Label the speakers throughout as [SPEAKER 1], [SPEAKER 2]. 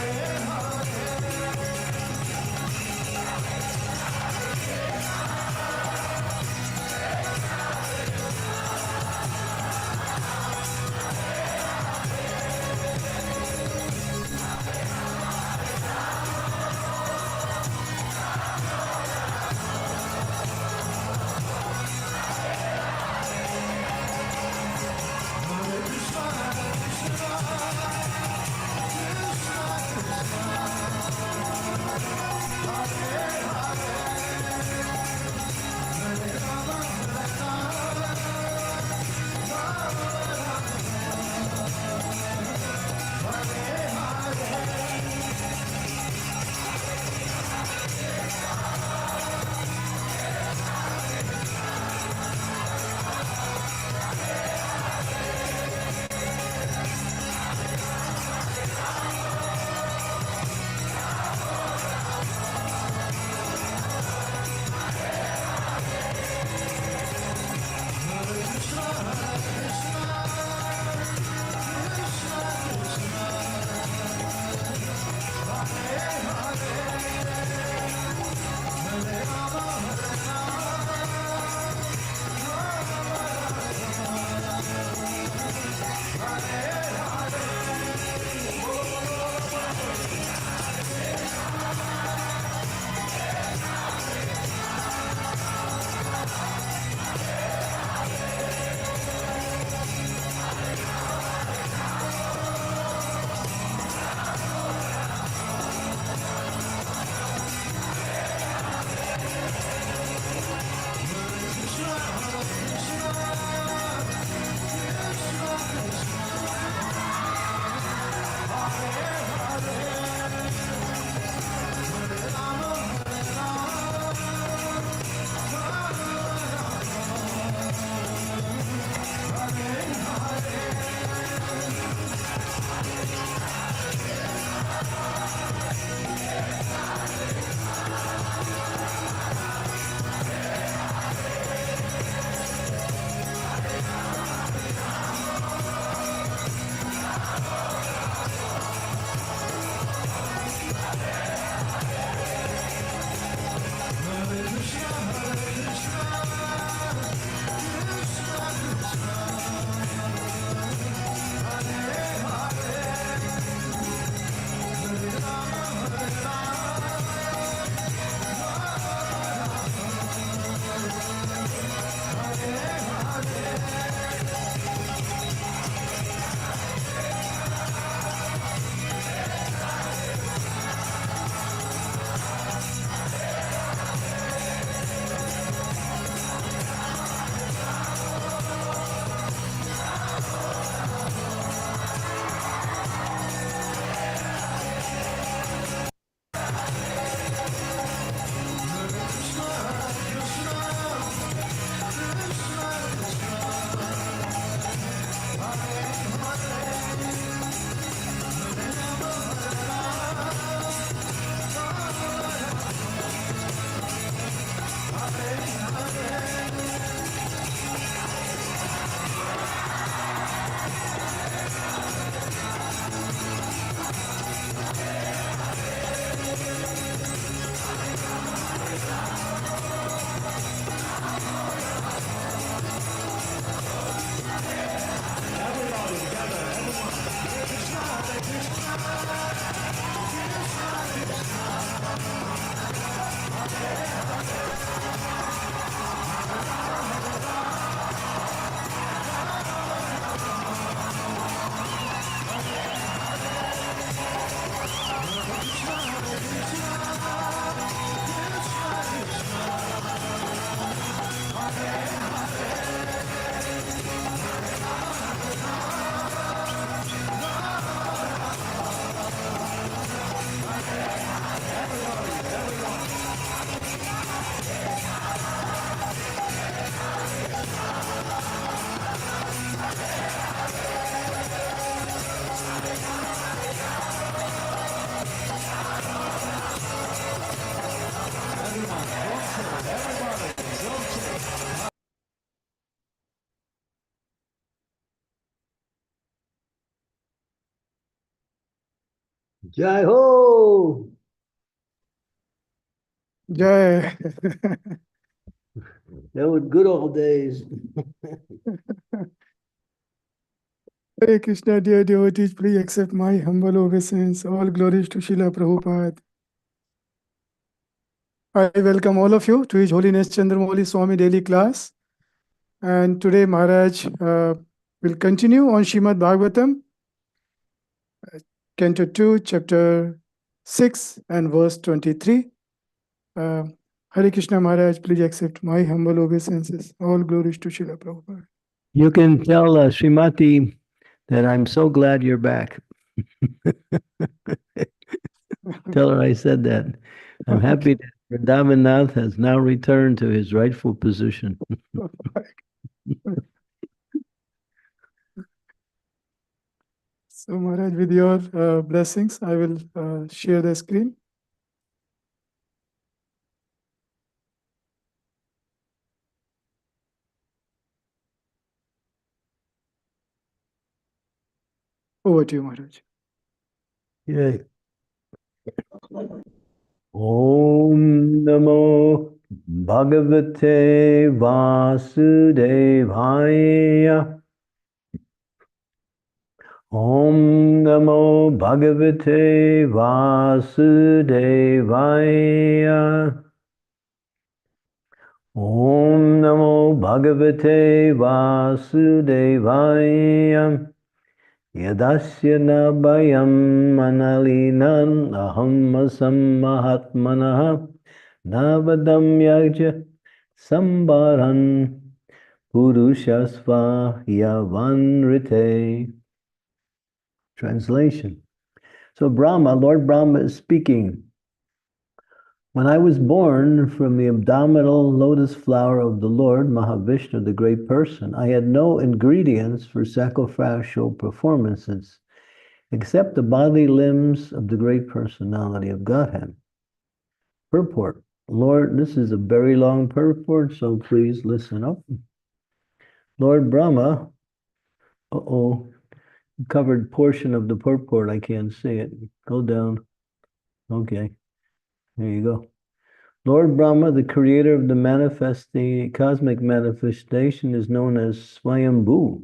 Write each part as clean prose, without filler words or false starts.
[SPEAKER 1] Krishna, Krishna, Krishna, Krishna. Jai Ho!
[SPEAKER 2] Jai.
[SPEAKER 1] That was good old days.
[SPEAKER 2] Hare Krishna, dear devotees, please accept my humble obeisance. All glories to Srila Prabhupada. I welcome all of you to His Holiness Chandramauli Swami daily class. And today Maharaj will continue on Srimad Bhagavatam, Canto 2, Chapter 6 and verse 23. Hare Krishna Maharaj, please accept my humble obeisances. All glories to Srila Prabhupada.
[SPEAKER 1] You can tell Srimati that I'm so glad you're back. Tell her I said that. I'm happy that Vrindavan has now returned to his rightful position.
[SPEAKER 2] So Maharaj, with your blessings, I will share the screen. Over to you, Maharaj.
[SPEAKER 1] Yay. Om Namo Bhagavate Vasudevaya. Om Namo Bhagavate Vasudevaya. Om Namo Bhagavate Vasudevaya. Yadasya nabhayam manalinan aham mahatmanaha navadam yaja sambaran purushasva yavanrite. Translation. So Brahma, Lord Brahma is speaking. When I was born from the abdominal lotus flower of the Lord, Mahavishnu, the great person, I had no ingredients for sacrificial performances except the bodily limbs of the great personality of Godhead. Purport. Lord, this is a very long purport, so please listen up. Lord Brahma, covered portion of the purport, I can't see it. Go down. Okay, there you go. Lord Brahma, the creator of the cosmic manifestation, is known as Swayambhu,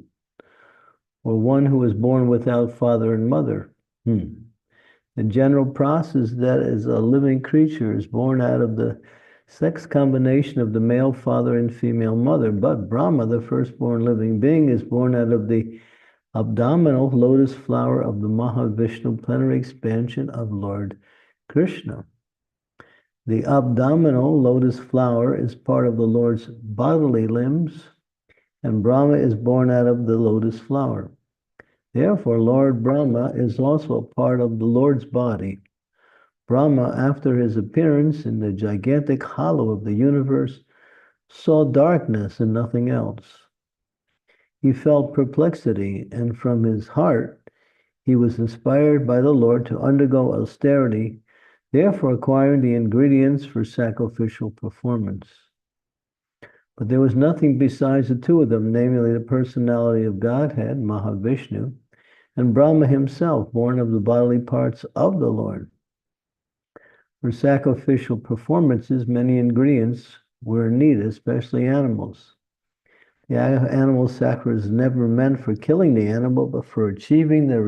[SPEAKER 1] or one who was born without father and mother. The general process that is a living creature is born out of the sex combination of the male father and female mother. But Brahma, the firstborn living being, is born out of the abdominal lotus flower of the Mahavishnu plenary expansion of Lord Krishna. The abdominal lotus flower is part of the Lord's bodily limbs, and Brahma is born out of the lotus flower. Therefore, Lord Brahma is also a part of the Lord's body. Brahma, after his appearance in the gigantic hollow of the universe, saw darkness and nothing else. He felt perplexity, and from his heart, he was inspired by the Lord to undergo austerity, therefore acquiring the ingredients for sacrificial performance. But there was nothing besides the two of them, namely the personality of Godhead, Mahavishnu, and Brahma himself, born of the bodily parts of the Lord. For sacrificial performances, many ingredients were needed, especially animals. The animal sacrifice is never meant for killing the animal, but for achieving the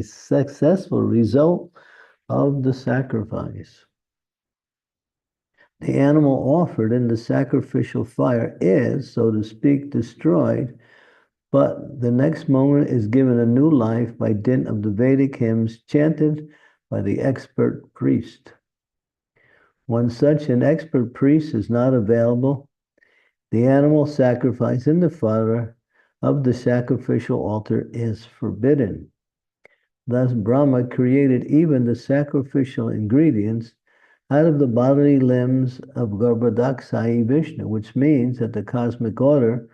[SPEAKER 1] successful result of the sacrifice. The animal offered in the sacrificial fire is, so to speak, destroyed, but the next moment is given a new life by dint of the Vedic hymns chanted by the expert priest. When such an expert priest is not available, the animal sacrifice in the fire of the sacrificial altar is forbidden. Thus, Brahma created even the sacrificial ingredients out of the bodily limbs of Garbhodaksayi Vishnu, which means that the cosmic order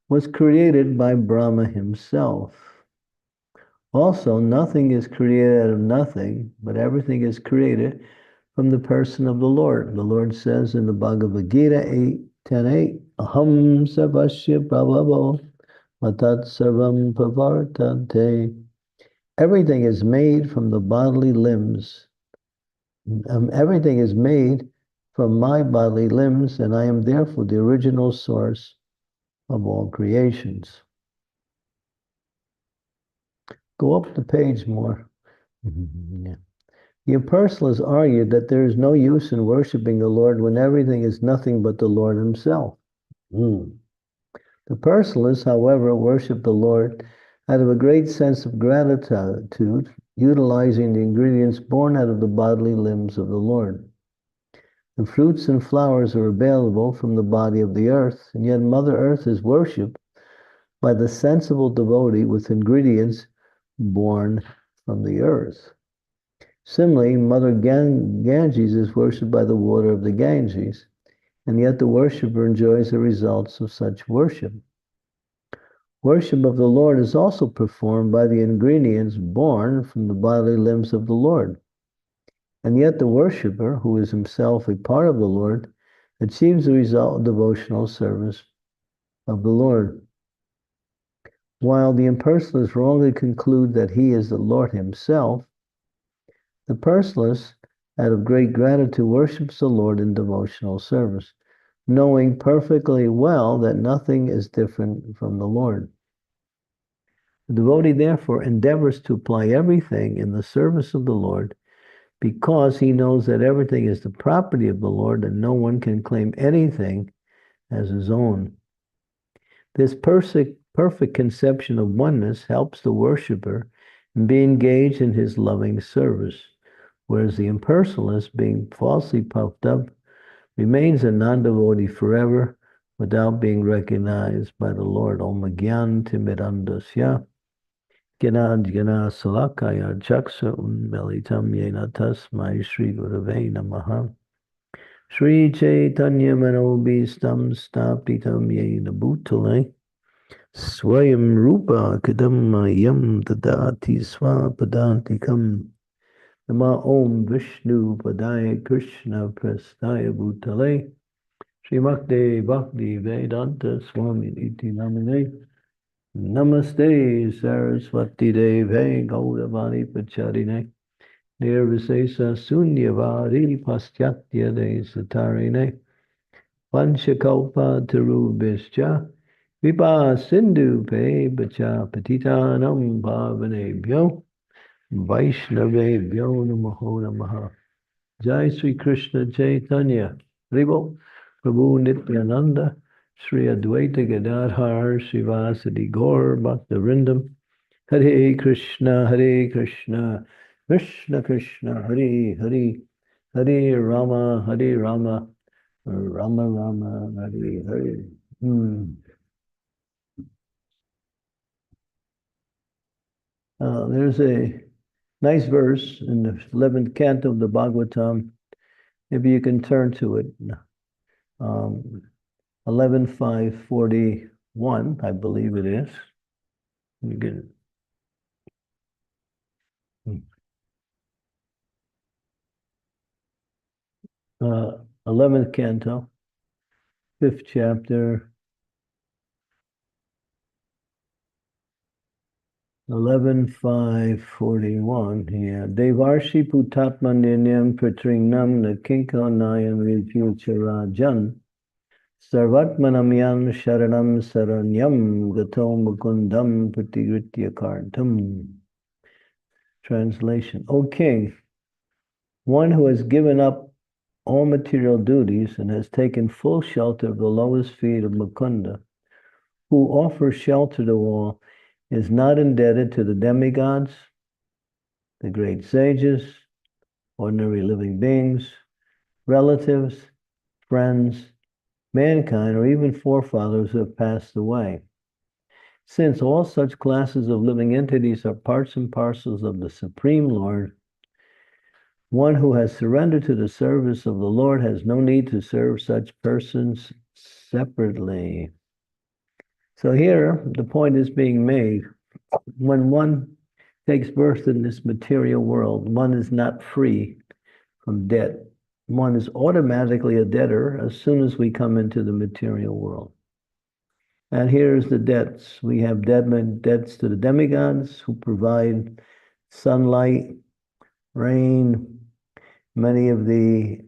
[SPEAKER 1] was created by Brahma himself. Also, nothing is created out of nothing, but everything is created from the person of the Lord. The Lord says in the Bhagavad Gita 8:10:8, Aham sarvasya prabhavo matat sarvam pavartante. everything is made from the bodily limbs. Everything is made from my bodily limbs, and I am therefore the original source of all creations. Go up the page more. Yeah. The impersonalists argued that there is no use in worshiping the Lord when everything is nothing but the Lord himself. The personalists, however, worship the Lord out of a great sense of gratitude, utilizing the ingredients born out of the bodily limbs of the Lord. The fruits and flowers are available from the body of the earth, and yet Mother Earth is worshipped by the sensible devotee with ingredients born from the earth. Similarly, Mother Ganges is worshipped by the water of the Ganges, and yet the worshipper enjoys the results of such worship. Worship of the Lord is also performed by the ingredients born from the bodily limbs of the Lord. And yet the worshipper, who is himself a part of the Lord, achieves the result of devotional service of the Lord. While the impersonalists wrongly conclude that he is the Lord himself, the personalist, out of great gratitude, worships the Lord in devotional service, knowing perfectly well that nothing is different from the Lord. The devotee therefore endeavors to apply everything in the service of the Lord because he knows that everything is the property of the Lord and no one can claim anything as his own. This perfect conception of oneness helps the worshiper be engaged in his loving service, whereas the impersonalist, being falsely puffed up, remains a non-devotee forever without being recognized by the Lord. Om Gyan Timirandasya Gyanadjana Salakaya Chaksa Unmelitam Yena Tasmai Shri Gurave Namaha Shri Chaitanya Manobhistam Stapitam Yena Bhutale Swayam Rupa Kadamayam Tadati Swapadantikam Nama Om Vishnu Padaya Krishna Prastaya Bhutale Srimakde Bhakti Vedanta Swami Iti Namine Namaste Saraswati Deve Gauravani Pacharine Nirvisesa Sunyavari Paschatya De Satarine Panchakalpa Tarubhischa Vipa Sindhu Pe Bacha Patitanam Bhavanebhyo Vaishnavebhyo Namaho Namaha Jai Sri Krishna Chaitanya Haribo Prabhu Nityananda Sri Advaita Gadadhar Srivasadi Gaur Bhaktivinoda Hare Krishna Krishna Krishna Hare Hare Hare Rama Rama Rama Hare Hare. There's a nice verse in the 11th canto of the Bhagavatam. Maybe you can turn to it. 11.541, I believe it is. You can. 11th canto, 5th chapter, 11.541. Yeah. Devarshi Putatmaninyam Pritrinam Nakinko Nayan Vipucharajan Sarvatmanam Yan Sharanam Saranyam Gatom Mukundam Pratigritya Kartam. Translation. O King, one who has given up all material duties and has taken full shelter of the lowest feet of Mukunda, who offers shelter to all, is not indebted to the demigods, the great sages, ordinary living beings, relatives, friends, mankind, or even forefathers who have passed away. Since all such classes of living entities are parts and parcels of the Supreme Lord, one who has surrendered to the service of the Lord has no need to serve such persons separately. So here, the point is being made. When one takes birth in this material world, one is not free from debt. One is automatically a debtor as soon as we come into the material world. And here's the debts. We have debts to the demigods who provide sunlight, rain, many of the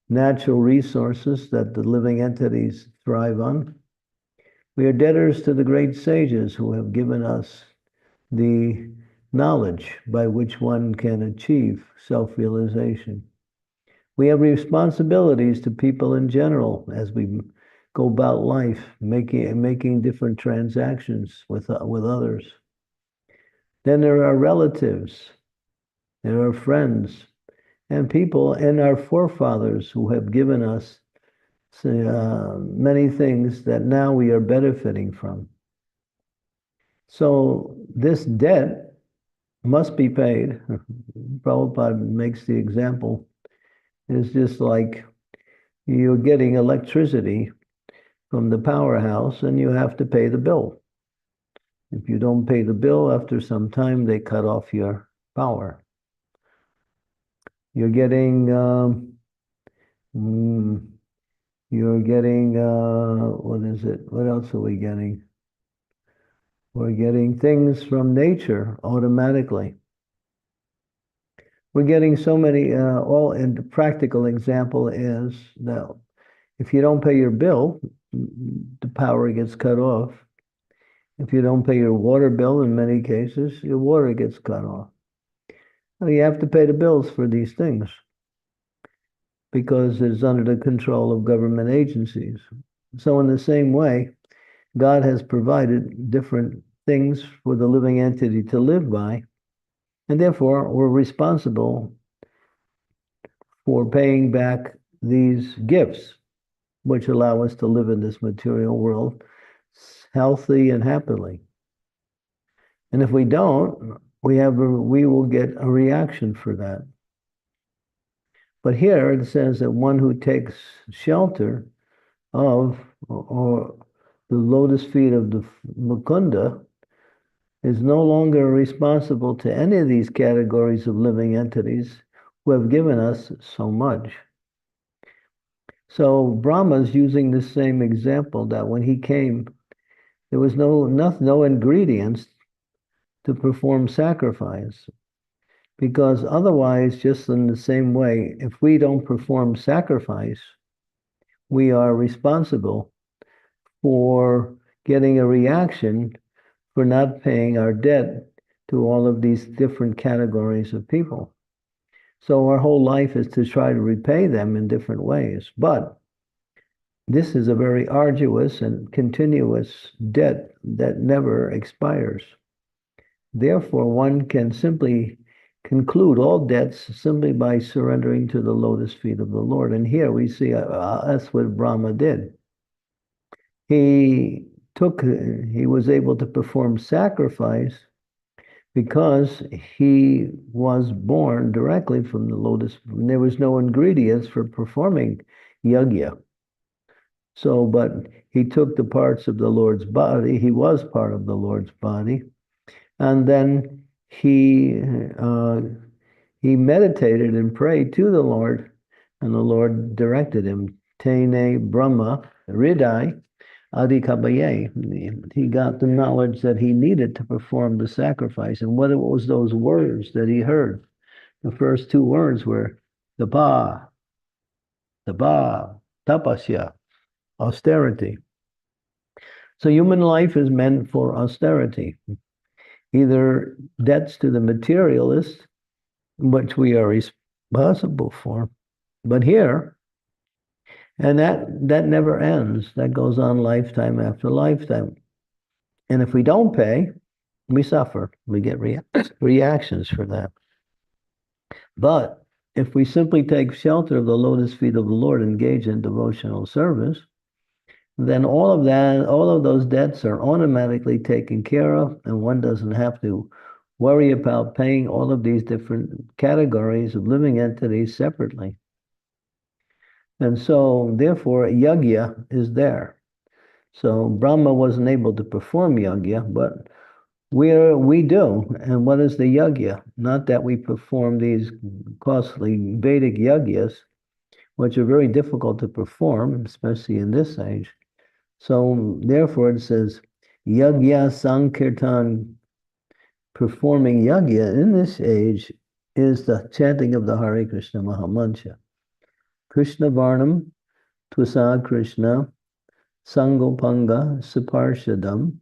[SPEAKER 1] natural resources that the living entities thrive on. We are debtors to the great sages who have given us the knowledge by which one can achieve self-realization. We have responsibilities to people in general as we go about life, making different transactions with others. Then there are relatives, there are friends, and people and our forefathers who have given us many things that now we are benefiting from. So this debt must be paid. Prabhupada makes the example. It's just like you're getting electricity from the powerhouse and you have to pay the bill. If you don't pay the bill, after some time, they cut off your power. You're getting, what is it? What else are we getting? We're getting things from nature automatically. We're getting so many, and the practical example is that if you don't pay your bill, the power gets cut off. If you don't pay your water bill, in many cases, your water gets cut off. Well, you have to pay the bills for these things because it's under the control of government agencies. So in the same way, God has provided different things for the living entity to live by, and therefore we're responsible for paying back these gifts, which allow us to live in this material world healthy and happily. And if we don't, we will get a reaction for that. But here it says that one who takes shelter of or the lotus feet of the Mukunda is no longer responsible to any of these categories of living entities who have given us so much. So Brahma's using the same example that when he came, there was no ingredients to perform sacrifice. Because otherwise, just in the same way, if we don't perform sacrifice, we are responsible for getting a reaction for not paying our debt to all of these different categories of people. So our whole life is to try to repay them in different ways. But this is a very arduous and continuous debt that never expires. Therefore, one can simply conclude all debts simply by surrendering to the lotus feet of the Lord. And here we see that's what Brahma did. He was able to perform sacrifice because he was born directly from the lotus. There was no ingredients for performing yajna. So, but he took the parts of the Lord's body. He was part of the Lord's body. And then he meditated and prayed to the Lord, and the Lord directed him. Tene Brahma Hridai Adhikabaye. He got the knowledge that he needed to perform the sacrifice. And what was those words that he heard? The first two words were Tapa, Tapasya, austerity. So human life is meant for austerity. Either debts to the materialist, which we are responsible for, but here, and that never ends. That goes on lifetime after lifetime. And if we don't pay, we suffer. We get reactions for that. But if we simply take shelter of the lotus feet of the Lord, engage in devotional service, then all of those debts are automatically taken care of, and one doesn't have to worry about paying all of these different categories of living entities separately. And so, therefore, yajna is there. So Brahma wasn't able to perform yajna, but we do. And what is the yajna? Not that we perform these costly Vedic yajnas, which are very difficult to perform, especially in this age. So therefore it says, yajna sankirtan performing yagya in this age is the chanting of the Hare Krishna Mahamantra. Krishna Varnam Tvasa Krishna Sangopanga Saparshadam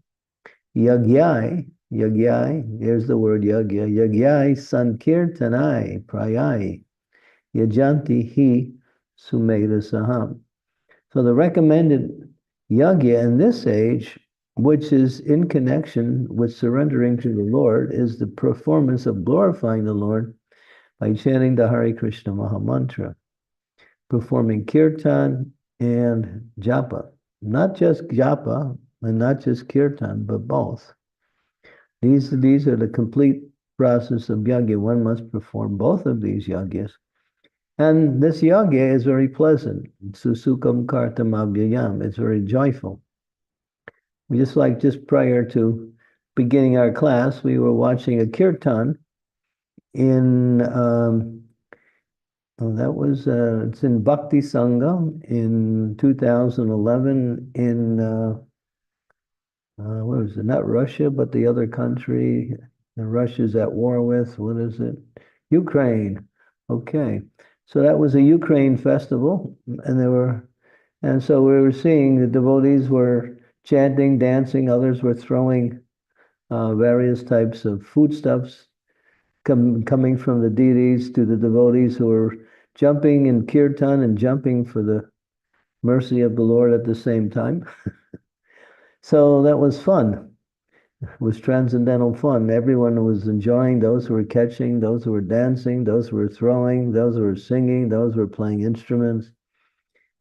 [SPEAKER 1] Yagyai, there's the word yagya, Yagyai Sankirtanai Prayai Yajanti Hi Sumeda Saham. So the recommended yagya in this age, which is in connection with surrendering to the Lord, is the performance of glorifying the Lord by chanting the Hare Krishna Mahamantra, performing kirtan and japa. Not just japa and not just kirtan, but both. These are the complete process of yagya. One must perform both of these yagyas. And this yagya is very pleasant. Susukam kartam abhyayam. It's very joyful. Just prior to beginning our class, we were watching a kirtan in it's in Bhakti Sangam in 2011 in what was it? Not Russia, but the other country that Russia's at war with. What is it? Ukraine. Okay. So that was a Ukraine festival, and so we were seeing the devotees were chanting, dancing, others were throwing various types of foodstuffs coming from the deities to the devotees who were jumping in kirtan and jumping for the mercy of the Lord at the same time. So that was fun. It was transcendental fun. Everyone was enjoying, those who were catching, those who were dancing, those who were throwing, those who were singing, those who were playing instruments.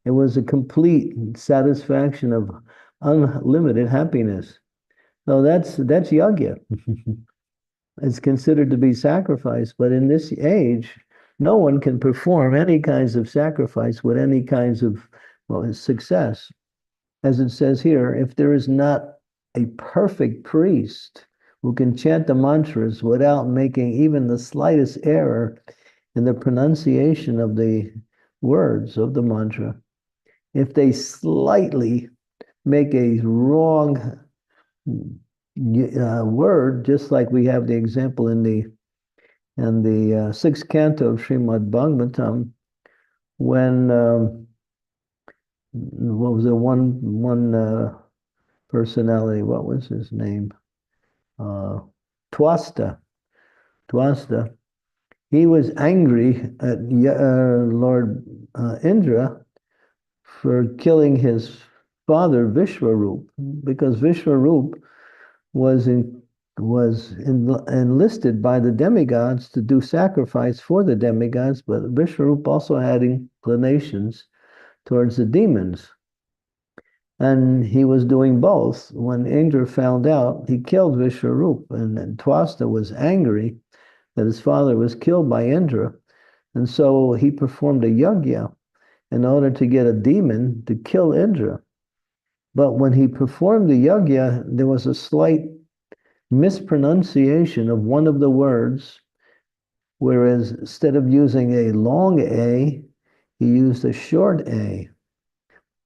[SPEAKER 1] It was a complete satisfaction of unlimited happiness. So that's yagya. It's considered to be sacrifice, but in this age, no one can perform any kinds of sacrifice with any kinds of success. As it says here, if there is not a perfect priest who can chant the mantras without making even the slightest error in the pronunciation of the words of the mantra, if they slightly make a wrong word, just like we have the example in the sixth canto of Srimad Bhagavatam, when what was the one personality? What was his name? Twasta. He was angry at Lord Indra for killing his father Vishwarup, because Vishwarup was enlisted by the demigods to do sacrifice for the demigods, but Vishwarup also had inclinations towards the demons. And he was doing both. When Indra found out, he killed Vishwarup, and Twasta was angry that his father was killed by Indra. And so he performed a yagya in order to get a demon to kill Indra. But when he performed the yagya, there was a slight mispronunciation of one of the words, whereas instead of using a long A, he used a short A.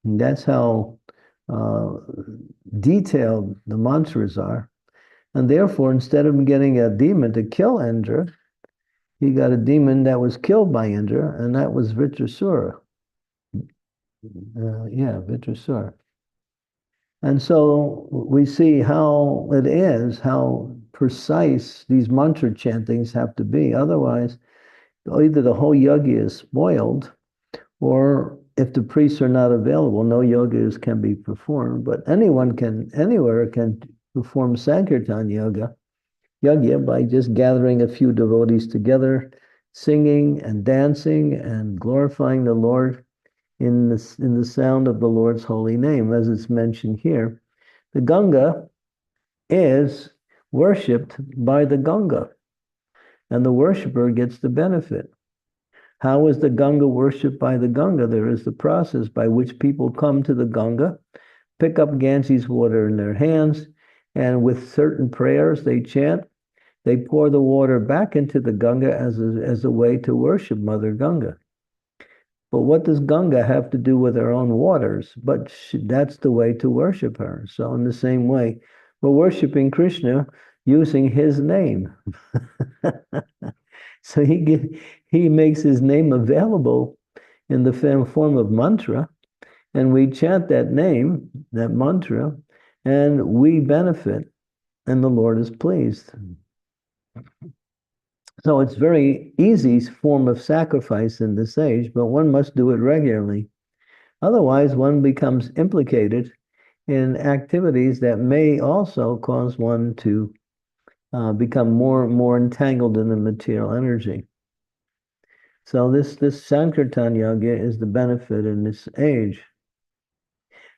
[SPEAKER 1] And that's how detailed the mantras are. And therefore, instead of getting a demon to kill Indra, he got a demon that was killed by Indra, and that was Vitrasura. Vitrasura. And so we see how it is, how precise these mantra chantings have to be. Otherwise, either the whole yagya is spoiled, or if the priests are not available, no yagas can be performed. But anyone can, anywhere can perform Sankirtan yagya by just gathering a few devotees together, singing and dancing and glorifying the Lord in the sound of the Lord's holy name, as it's mentioned here. The Ganga is worshipped by the Ganga, and the worshiper gets the benefit. How is the Ganga worshipped by the Ganga? There is the process by which people come to the Ganga, pick up Ganges water in their hands, and with certain prayers they chant, they pour the water back into the Ganga as a way to worship Mother Ganga. But what does Ganga have to do with her own waters? But that's the way to worship her. So in the same way, we're worshiping Krishna using his name. So he makes his name available in the form of mantra, and we chant that name, that mantra, and we benefit, and the Lord is pleased. So it's very easy form of sacrifice in this age, but one must do it regularly. Otherwise, one becomes implicated in activities that may also cause one to become more and more entangled in the material energy. So this Sankirtan Yoga is the benefit in this age.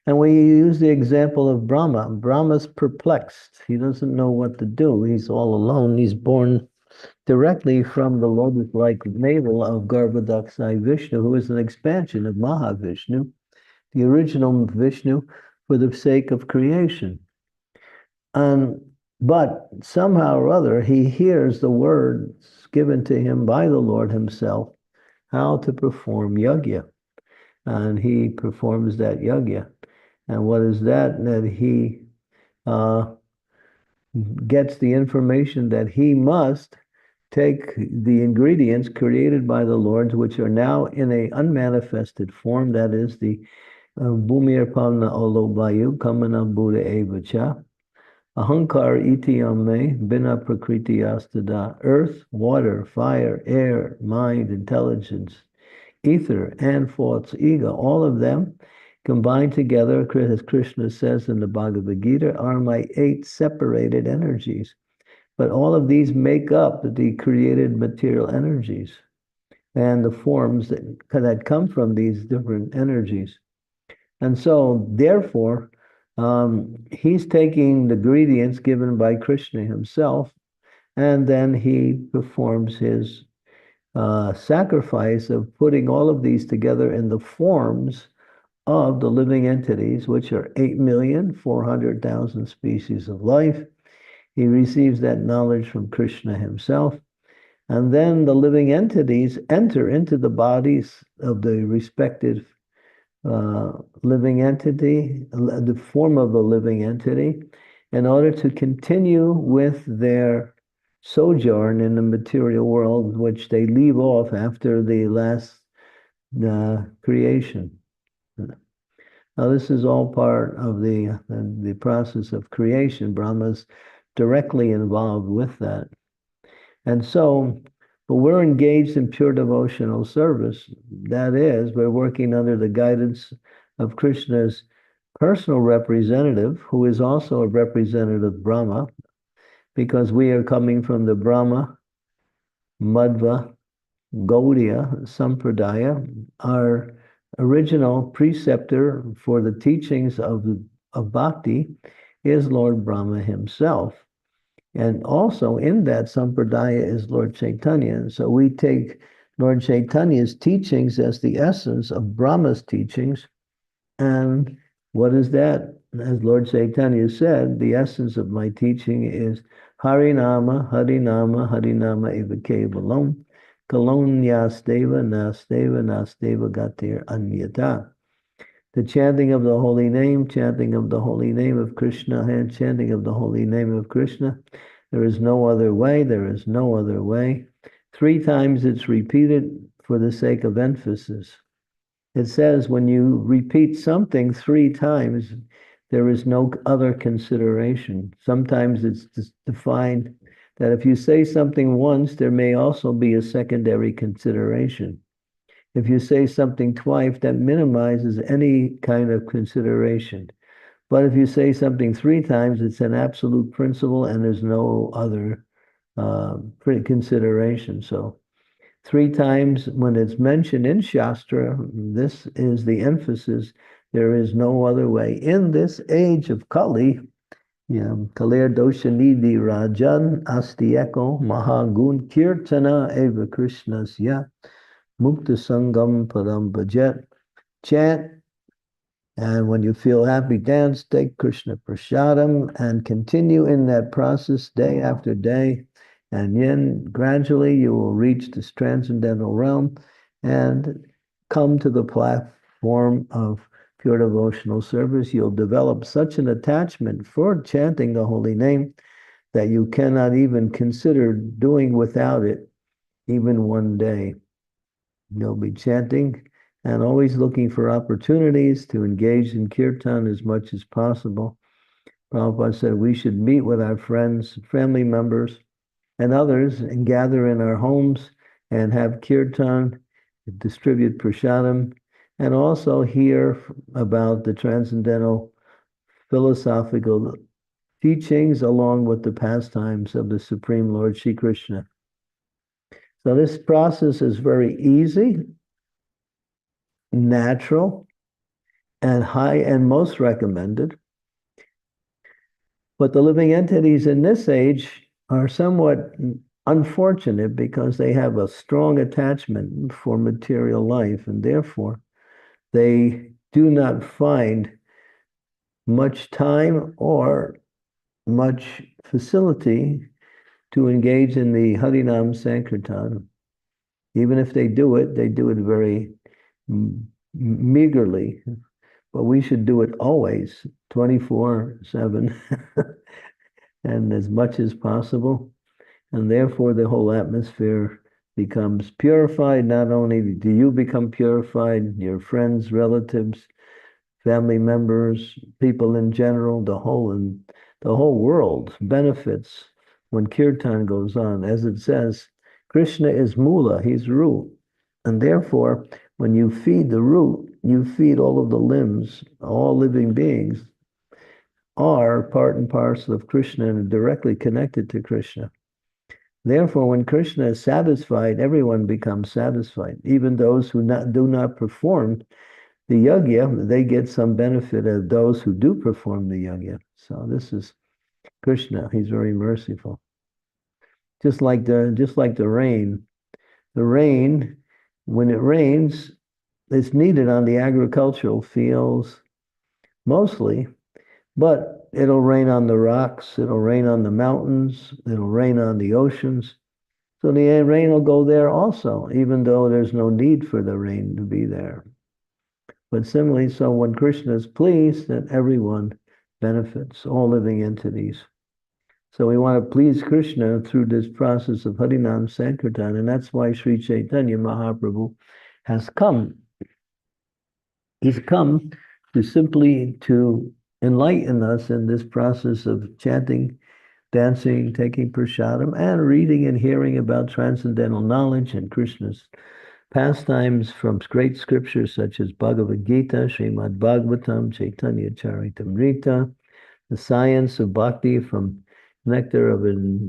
[SPEAKER 1] And we use the example of Brahma. Brahma's perplexed. He doesn't know what to do. He's all alone. He's born directly from the lotus-like navel of Garbhodaksai Vishnu, who is an expansion of Mahavishnu, the original Vishnu, for the sake of creation. But somehow or other, he hears the words given to him by the Lord himself, how to perform yajna. And he performs that yajna. And what is that? That he gets the information that he must take the ingredients created by the Lord, which are now in a unmanifested form, that is the Bhumir Pavna Olobayu Kamana Buddha Evacha, Ahankar Itiyame Bina Prakriti Astada, earth, water, fire, air, mind, intelligence, ether, and thoughts, ego, all of them combined together, as Krishna says in the Bhagavad Gita, are my 8 separated energies. But all of these make up the created material energies and the forms that come from these different energies. And so, therefore, he's taking the ingredients given by Krishna himself, and then he performs his sacrifice of putting all of these together in the forms of the living entities, which are 8,400,000 species of life. He receives that knowledge from Krishna himself. And then the living entities enter into the bodies of the respective living entity, the form of the living entity, in order to continue with their sojourn in the material world, which they leave off after the last creation. Now, this is all part of the process of creation. Brahma's directly involved with that. And so, but we're engaged in pure devotional service. That is, we're working under the guidance of Krishna's personal representative, who is also a representative of Brahma, because we are coming from the Brahma, Madhva, Gaudiya, Sampradaya. Our original preceptor for the teachings of Bhakti is Lord Brahma himself. And also in that Sampradaya is Lord Chaitanya. And so we take Lord Chaitanya's teachings as the essence of Brahma's teachings. And what is that? As Lord Chaitanya said, the essence of my teaching is Harinama, Harinama, Harinama eva kevalam, Kalonyasteva, Nasteva, Nasteva gatir anyata. The chanting of the holy name, chanting of the holy name of Krishna, and chanting of the holy name of Krishna. There is no other way, there is no other way. 3 times it's repeated for the sake of emphasis. It says when you repeat something 3 times, there is no other consideration. Sometimes it's defined that if you say something once, there may also be a secondary consideration. If you say something twice, that minimizes any kind of consideration. But if you say something 3 times, it's an absolute principle and there's no other consideration. So 3 times when it's mentioned in Shastra, this is the emphasis. There is no other way. In this age of Kali, Kalir Doshanidhi Rajan Astieko Mahagun Kirtana Eva Krishnasya Mukta Sangam Param Bhajet. Chant, and when you feel happy, dance, take Krishna Prasadam, and continue in that process day after day. And then gradually you will reach this transcendental realm and come to the platform of pure devotional service. You'll develop such an attachment for chanting the holy name that you cannot even consider doing without it even one day. You'll be chanting and always looking for opportunities to engage in kirtan as much as possible. Prabhupada said we should meet with our friends, family members, and others and gather in our homes and have kirtan, distribute prasadam, and also hear about the transcendental philosophical teachings along with the pastimes of the Supreme Lord Shri Krishna. So this process is very easy, natural, and high and most recommended. But the living entities in this age are somewhat unfortunate because they have a strong attachment for material life, and therefore they do not find much time or much facility to engage in the Harinam Sankirtan. Even if they do it very meagerly. But we should do it always, 24/7, and as much as possible. And therefore, the whole atmosphere becomes purified. Not only do you become purified, your friends, relatives, family members, people in general, the whole world benefits when kirtan goes on. As it says, Krishna is mula, he's root. And therefore, when you feed the root, you feed all of the limbs. All living beings are part and parcel of Krishna and directly connected to Krishna. Therefore, when Krishna is satisfied, everyone becomes satisfied. Even those who do not perform the yajna, they get some benefit of those who do perform the yajna. So this is Krishna. He's very merciful. Just like the rain. The rain, when it rains, it's needed on the agricultural fields mostly, but it'll rain on the rocks, it'll rain on the mountains, it'll rain on the oceans. So the rain will go there also, even though there's no need for the rain to be there. But similarly, so when Krishna is pleased, then everyone benefits, all living entities. So we want to please Krishna through this process of Harinam Sankirtan, and that's why Sri Chaitanya Mahaprabhu has come. He's come to enlighten us in this process of chanting, dancing, taking prasadam, and reading and hearing about transcendental knowledge and Krishna's pastimes from great scriptures such as Bhagavad Gita, Srimad Bhagavatam, Chaitanya Charitamrita, the science of bhakti from Nectar of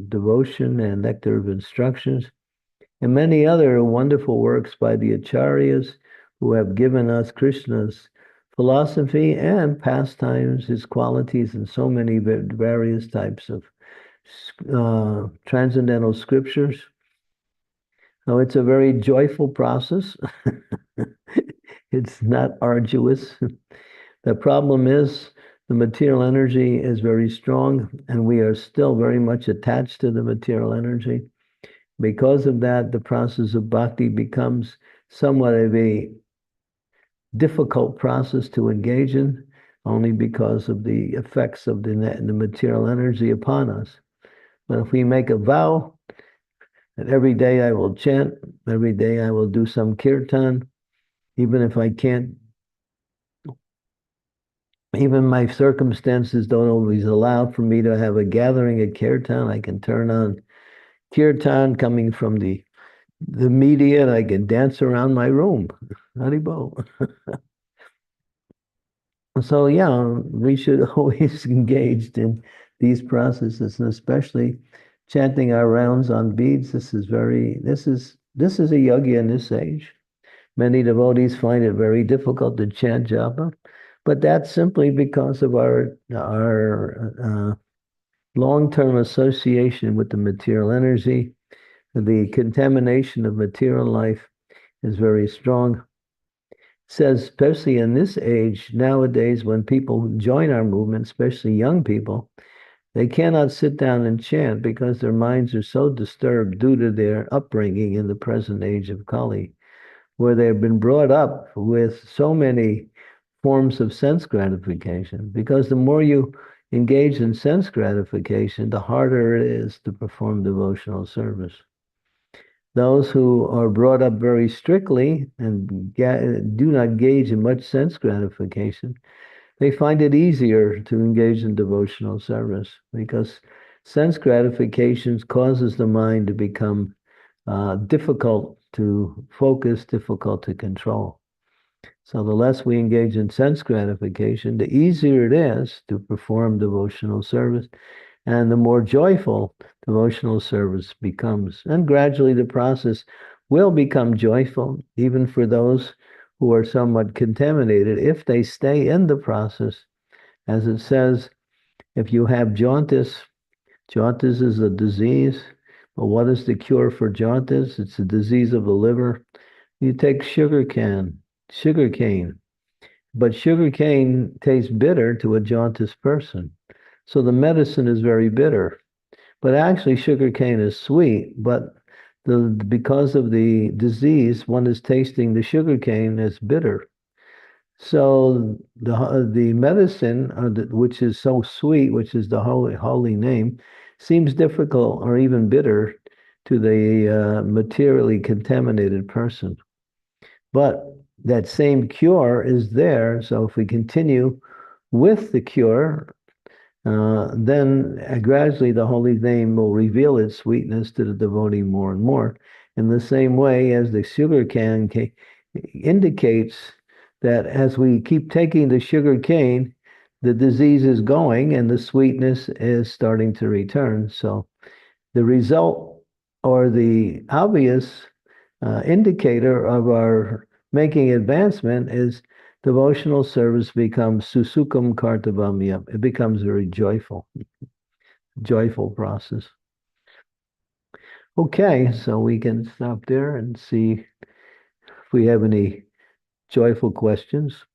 [SPEAKER 1] Devotion and Nectar of Instructions, and many other wonderful works by the acharyas who have given us Krishna's philosophy and pastimes, his qualities, and so many various types of transcendental scriptures. So it's a very joyful process. It's not arduous. The problem is the material energy is very strong, and we are still very much attached to the material energy. Because of that, the process of bhakti becomes somewhat of a difficult process to engage in, only because of the effects of the material energy upon us. But if we make a vow that every day I will chant, every day I will do some kirtan, even if I can't, even my circumstances don't always allow for me to have a gathering at kirtan, I can turn on kirtan coming from the media, and I can dance around my room. Haribo. So yeah, we should always engage in these processes, and especially chanting our rounds on beads. This is a yajna in this age. Many devotees find it very difficult to chant japa, but that's simply because of our long-term association with the material energy. The contamination of material life is very strong. It says, especially in this age, nowadays, when people join our movement, especially young people, they cannot sit down and chant because their minds are so disturbed due to their upbringing in the present age of Kali, where they've been brought up with so many forms of sense gratification. Because the more you engage in sense gratification, the harder it is to perform devotional service. Those who are brought up very strictly and do not engage in much sense gratification, they find it easier to engage in devotional service because sense gratification causes the mind to become difficult to focus, difficult to control. So the less we engage in sense gratification, the easier it is to perform devotional service, and the more joyful devotional service becomes. And gradually the process will become joyful, even for those who are somewhat contaminated, if they stay in the process. As it says, if you have jaundice, jaundice is a disease. But what is the cure for jaundice? It's a disease of the liver. You take sugarcane, but sugarcane tastes bitter to a jaundice person. So the medicine is very bitter. But actually, sugarcane is sweet, but because of the disease, one is tasting the sugarcane as bitter. So the medicine, which is so sweet, which is the holy name, seems difficult or even bitter to the materially contaminated person. But that same cure is there. So if we continue with the cure, then gradually the holy name will reveal its sweetness to the devotee more and more. In the same way as the sugar cane indicates that as we keep taking the sugar cane, the disease is going and the sweetness is starting to return. So the result or the obvious indicator of our making advancement is devotional service becomes susukam kartavamyam. It becomes very joyful process. Okay, so we can stop there and see if we have any joyful questions.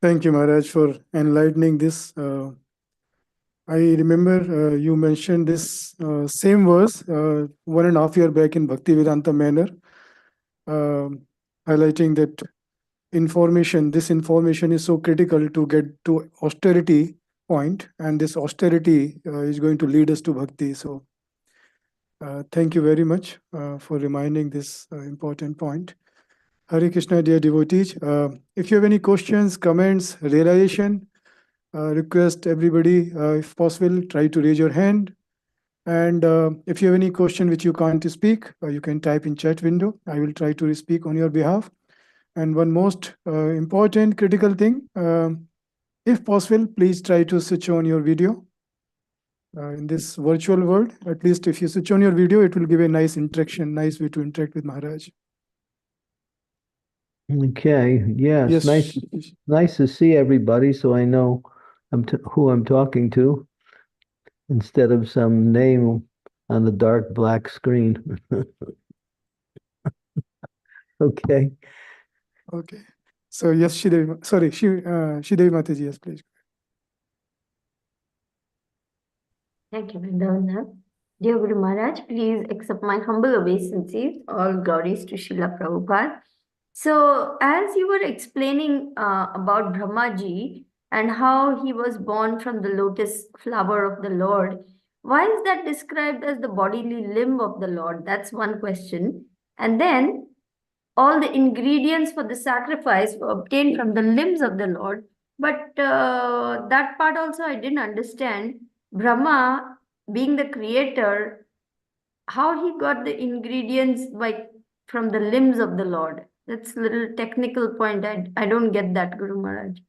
[SPEAKER 2] Thank you, Maharaj, for enlightening this. I remember you mentioned this same verse 1.5 years back in Bhaktivedanta manner, highlighting that this information is so critical to get to austerity point, and this austerity is going to lead us to bhakti. So thank you very much for reminding this important point. Hare Krishna, dear devotees. If you have any questions, comments, realization, request everybody, if possible, try to raise your hand. And if you have any question which you can't speak, you can type in chat window. I will try to speak on your behalf. And one most important critical thing, if possible, please try to switch on your video. In this virtual world, at least if you switch on your video, it will give a nice interaction, nice way to interact with Maharaj.
[SPEAKER 1] Okay, yes,
[SPEAKER 2] Yes.
[SPEAKER 1] nice to see everybody, so I know who I'm talking to instead of some name on the dark black screen. Okay.
[SPEAKER 2] Okay. So yes, Shridevi, sorry, Shridevi Mataji, yes, please.
[SPEAKER 3] Thank you, Vrindavan. Dear Guru Maharaj, please accept my humble obeisances. All glories to Srila Prabhupada. So, as you were explaining about Brahmaji and how he was born from the lotus flower of the Lord, why is that described as the bodily limb of the Lord? That's one question. And then, all the ingredients for the sacrifice were obtained from the limbs of the Lord. But that part also I didn't understand. Brahma, being the creator, how he got the ingredients from the limbs of the Lord. That's a little technical point. I don't get that, Guru Maharaj.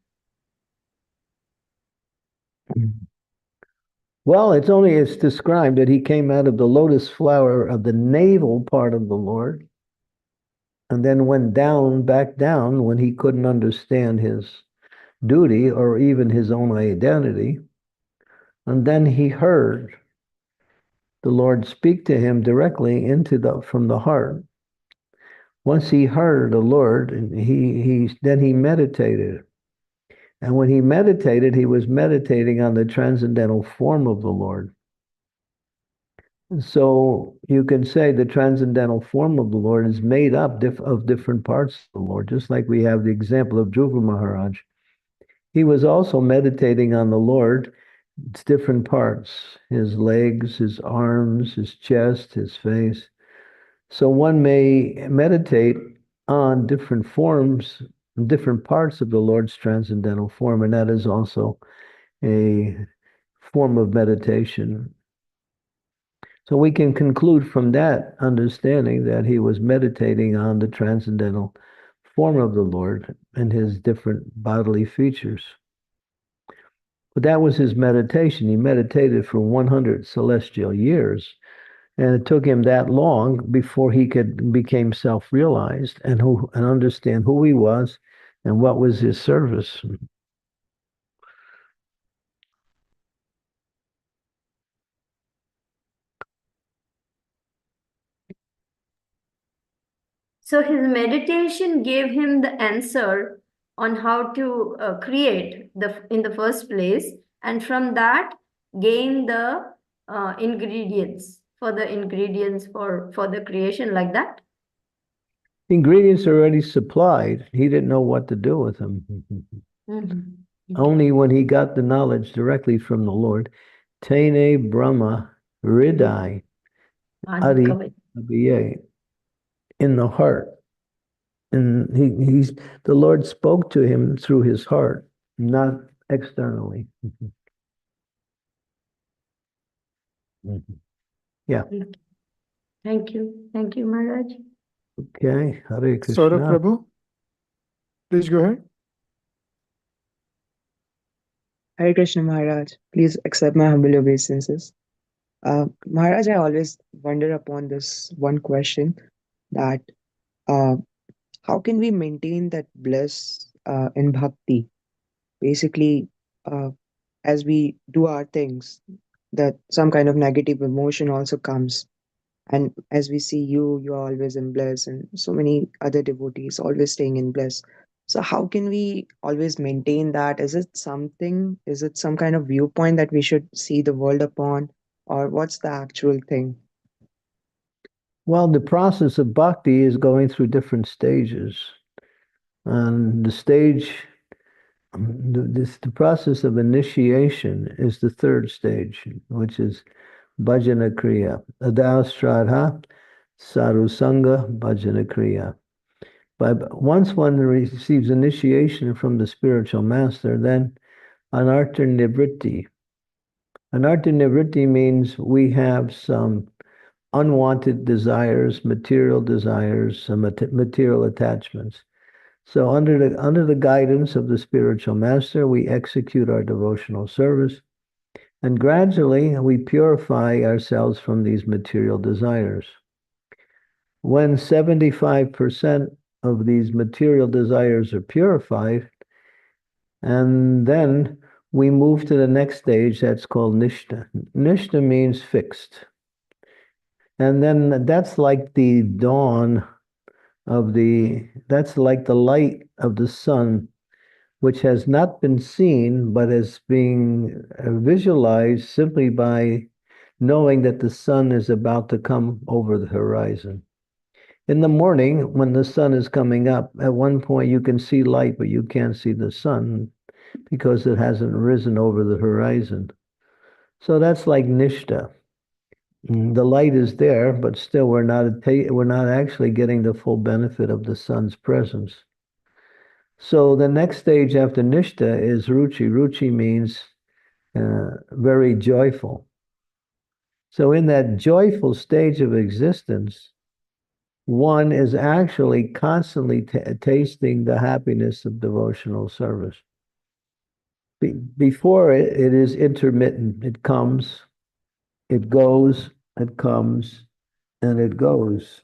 [SPEAKER 1] Well, it's described that he came out of the lotus flower of the navel part of the Lord, and then went back down when he couldn't understand his duty or even his own identity. And then he heard the Lord speak to him directly from the heart. Once he heard the Lord, then he meditated. And when he meditated, he was meditating on the transcendental form of the Lord. So you can say the transcendental form of the Lord is made up of different parts of the Lord, just like we have the example of Dhruva Maharaj. he was also meditating on the Lord. It's different parts, his legs, his arms, his chest, his face. So one may meditate on different forms, different parts of the Lord's transcendental form, and that is also a form of meditation. So we can conclude from that understanding that he was meditating on the transcendental form of the Lord and his different bodily features. But that was his meditation. He meditated for 100 celestial years. And it took him that long before he became self-realized and understand who he was and what was his service.
[SPEAKER 3] So his meditation gave him the answer on how to create in the first place, and from that gain the ingredients for the creation, like that.
[SPEAKER 1] Ingredients are already supplied. He didn't know what to do with them. Only when he got the knowledge directly from the Lord, Tene Brahma Hridai Adi Abhiye, in the heart. And the Lord spoke to him through his heart, not externally. Yeah.
[SPEAKER 3] Thank you. Thank you, Maharaj.
[SPEAKER 1] Okay. Hare Krishna.
[SPEAKER 2] Saurabh Prabhu, please go ahead.
[SPEAKER 4] Hare Krishna Maharaj, please accept my humble obeisances. Maharaj, I always wonder upon this one question, that how can we maintain that bliss in bhakti? Basically, as we do our things, that some kind of negative emotion also comes. And as we see you, you're always in bliss, and so many other devotees always staying in bliss. So how can we always maintain that? Is it some kind of viewpoint that we should see the world upon, or what's the actual thing?
[SPEAKER 1] Well, the process of bhakti is going through different stages. And the process of initiation is the third stage, which is bhajana kriya. Adao shraddha sarusanga bhajana kriya. But once one receives initiation from the spiritual master, then anartha nivritti. Anartha nivritti means we have some unwanted desires, some material attachments. So under the guidance of the spiritual master, we execute our devotional service, and gradually we purify ourselves from these material desires. When 75% of these material desires are purified, and then we move to the next stage that's called nishta. Nishta means fixed. And then that's like the dawn that's like the light of the sun, which has not been seen, but is being visualized simply by knowing that the sun is about to come over the horizon. In the morning, when the sun is coming up, at one point you can see light, but you can't see the sun because it hasn't risen over the horizon. So that's like nishta. The light is there, but still we're not actually getting the full benefit of the sun's presence. So the next stage after nishta is ruchi. Ruchi means very joyful. So in that joyful stage of existence, one is actually constantly tasting the happiness of devotional service. Before it is intermittent. It comes, it goes, it comes, and it goes.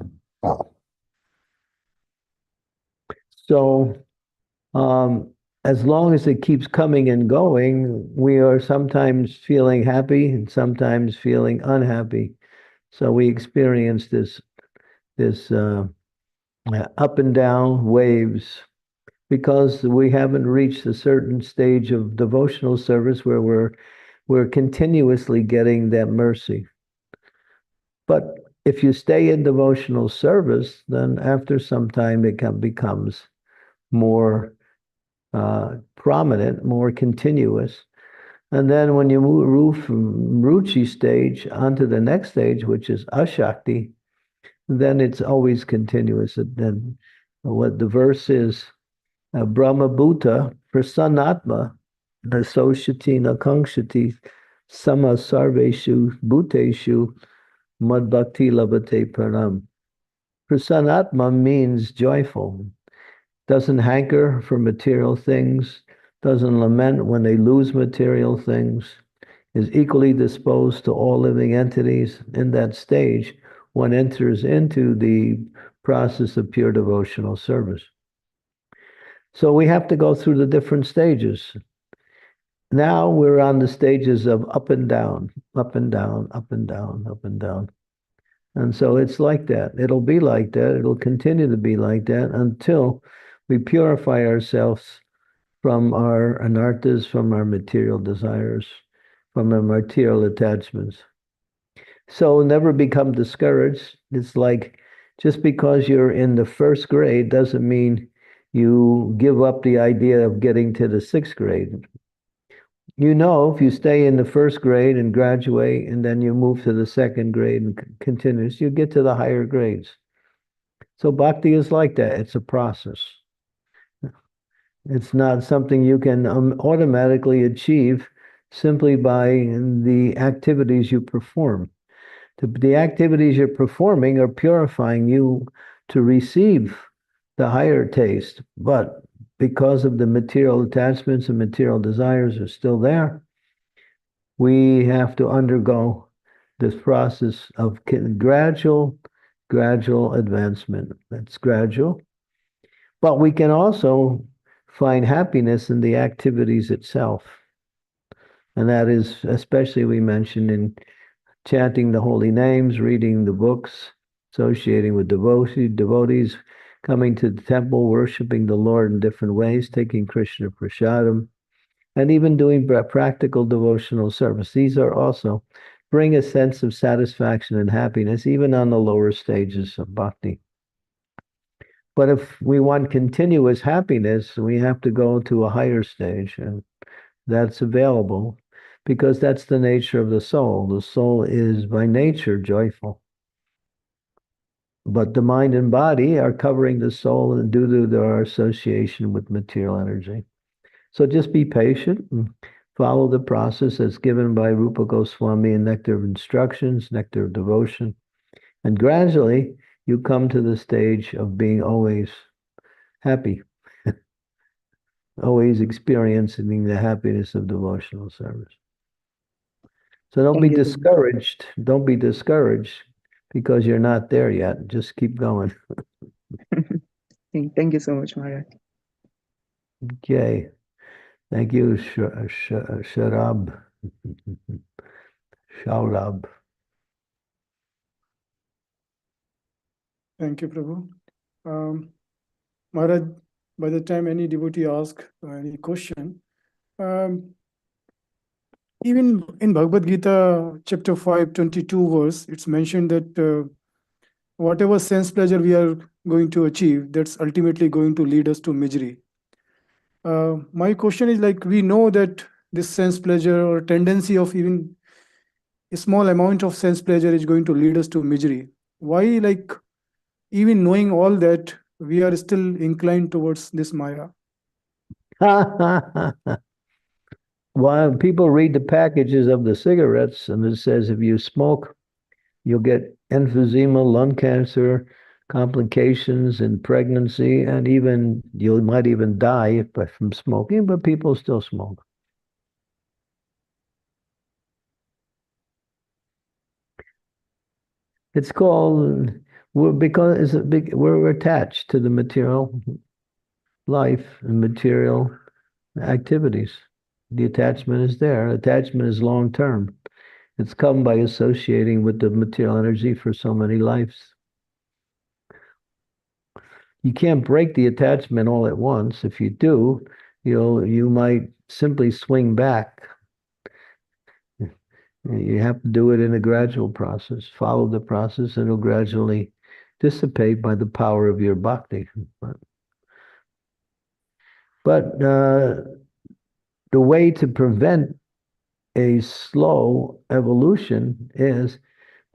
[SPEAKER 1] So as long as it keeps coming and going, we are sometimes feeling happy and sometimes feeling unhappy. So we experience this up and down waves because we haven't reached a certain stage of devotional service where we're continuously getting that mercy. But if you stay in devotional service, then after some time it becomes more prominent, more continuous. And then when you move from Ruchi stage onto the next stage, which is Ashakti, then it's always continuous. And then what the verse is, Brahma Bhuta Prasannatma Nasoshyati Nakangshati Sama Sarveshu Bhuteshu Mad Bhakti Labhate Pranam. Prasannatma means joyful, doesn't hanker for material things, doesn't lament when they lose material things, is equally disposed to all living entities. In that stage, one enters into the process of pure devotional service. So we have to go through the different stages. Now we're on the stages of up and down, up and down, up and down, up and down. And so it's like that. It'll be like that. It'll continue to be like that until we purify ourselves from our anarthas, from our material desires, from our material attachments. So never become discouraged. It's like just because you're in the first grade doesn't mean you give up the idea of getting to the sixth grade. You know, if you stay in the first grade and graduate, and then you move to the second grade and continues, you get to the higher grades. So bhakti is like that. It's a process. It's not something you can automatically achieve simply by the activities you perform. The activities you're performing are purifying you to receive the higher taste, but because of the material attachments and material desires are still there, we have to undergo this process of gradual advancement. That's gradual. But we can also find happiness in the activities itself. And that is especially we mentioned in chanting the holy names, reading the books, associating with devotees, coming to the temple, worshiping the Lord in different ways, taking Krishna prasadam, and even doing practical devotional service. These are also bring a sense of satisfaction and happiness, even on the lower stages of bhakti. But if we want continuous happiness, we have to go to a higher stage, and that's available because that's the nature of the soul. The soul is by nature joyful. But the mind and body are covering the soul due to their association with material energy. So just be patient and follow the process as given by Rupa Goswami in Nectar of Instructions, Nectar of Devotion. And gradually, you come to the stage of being always happy, always experiencing the happiness of devotional service. So don't be
[SPEAKER 4] Thank you.
[SPEAKER 1] discouraged. Don't be discouraged because you're not there yet. Just keep going.
[SPEAKER 4] Thank you so much, Maharaj.
[SPEAKER 1] Okay. Thank you, Sharab. Shaurab.
[SPEAKER 2] Thank you, Prabhu. Maharaj, by the time any devotee asks any question, even in Bhagavad Gita, chapter 5, 22 verse, it's mentioned that whatever sense pleasure we are going to achieve, that's ultimately going to lead us to misery. My question is like, we know that this sense pleasure or tendency of even a small amount of sense pleasure is going to lead us to misery. Why, like, even knowing all that, we are still inclined towards this Maya?
[SPEAKER 1] Well, people read the packages of the cigarettes, and it says if you smoke, you'll get emphysema, lung cancer, complications in pregnancy, and even you might even die from smoking, but people still smoke. It's called because we're attached to the material life and material activities. The attachment is there. Attachment is long term. It's come by associating with the material energy for so many lives. You can't break the attachment all at once. If you do, you might simply swing back. You have to do it in a gradual process. Follow the process, and it'll gradually dissipate by the power of your bhakti. But the way to prevent a slow evolution is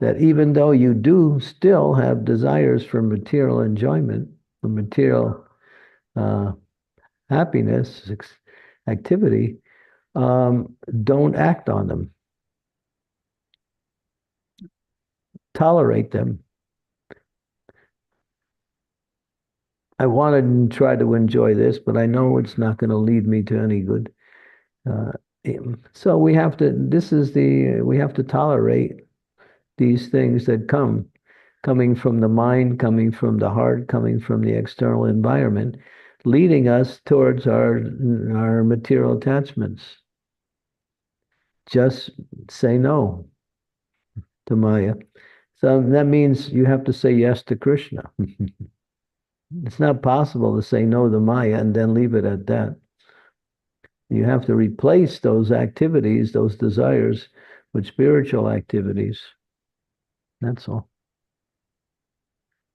[SPEAKER 1] that even though you do still have desires for material enjoyment, for material happiness, activity, don't act on them. Tolerate them. I want to try to enjoy this, but I know it's not going to lead me to any good. So we have to tolerate these things that coming from the mind, coming from the heart, coming from the external environment, leading us towards our material attachments. Just say no to Maya. So that means you have to say yes to Krishna. It's not possible to say no to Maya and then leave it at that. You have to replace those activities, those desires, with spiritual activities. That's all.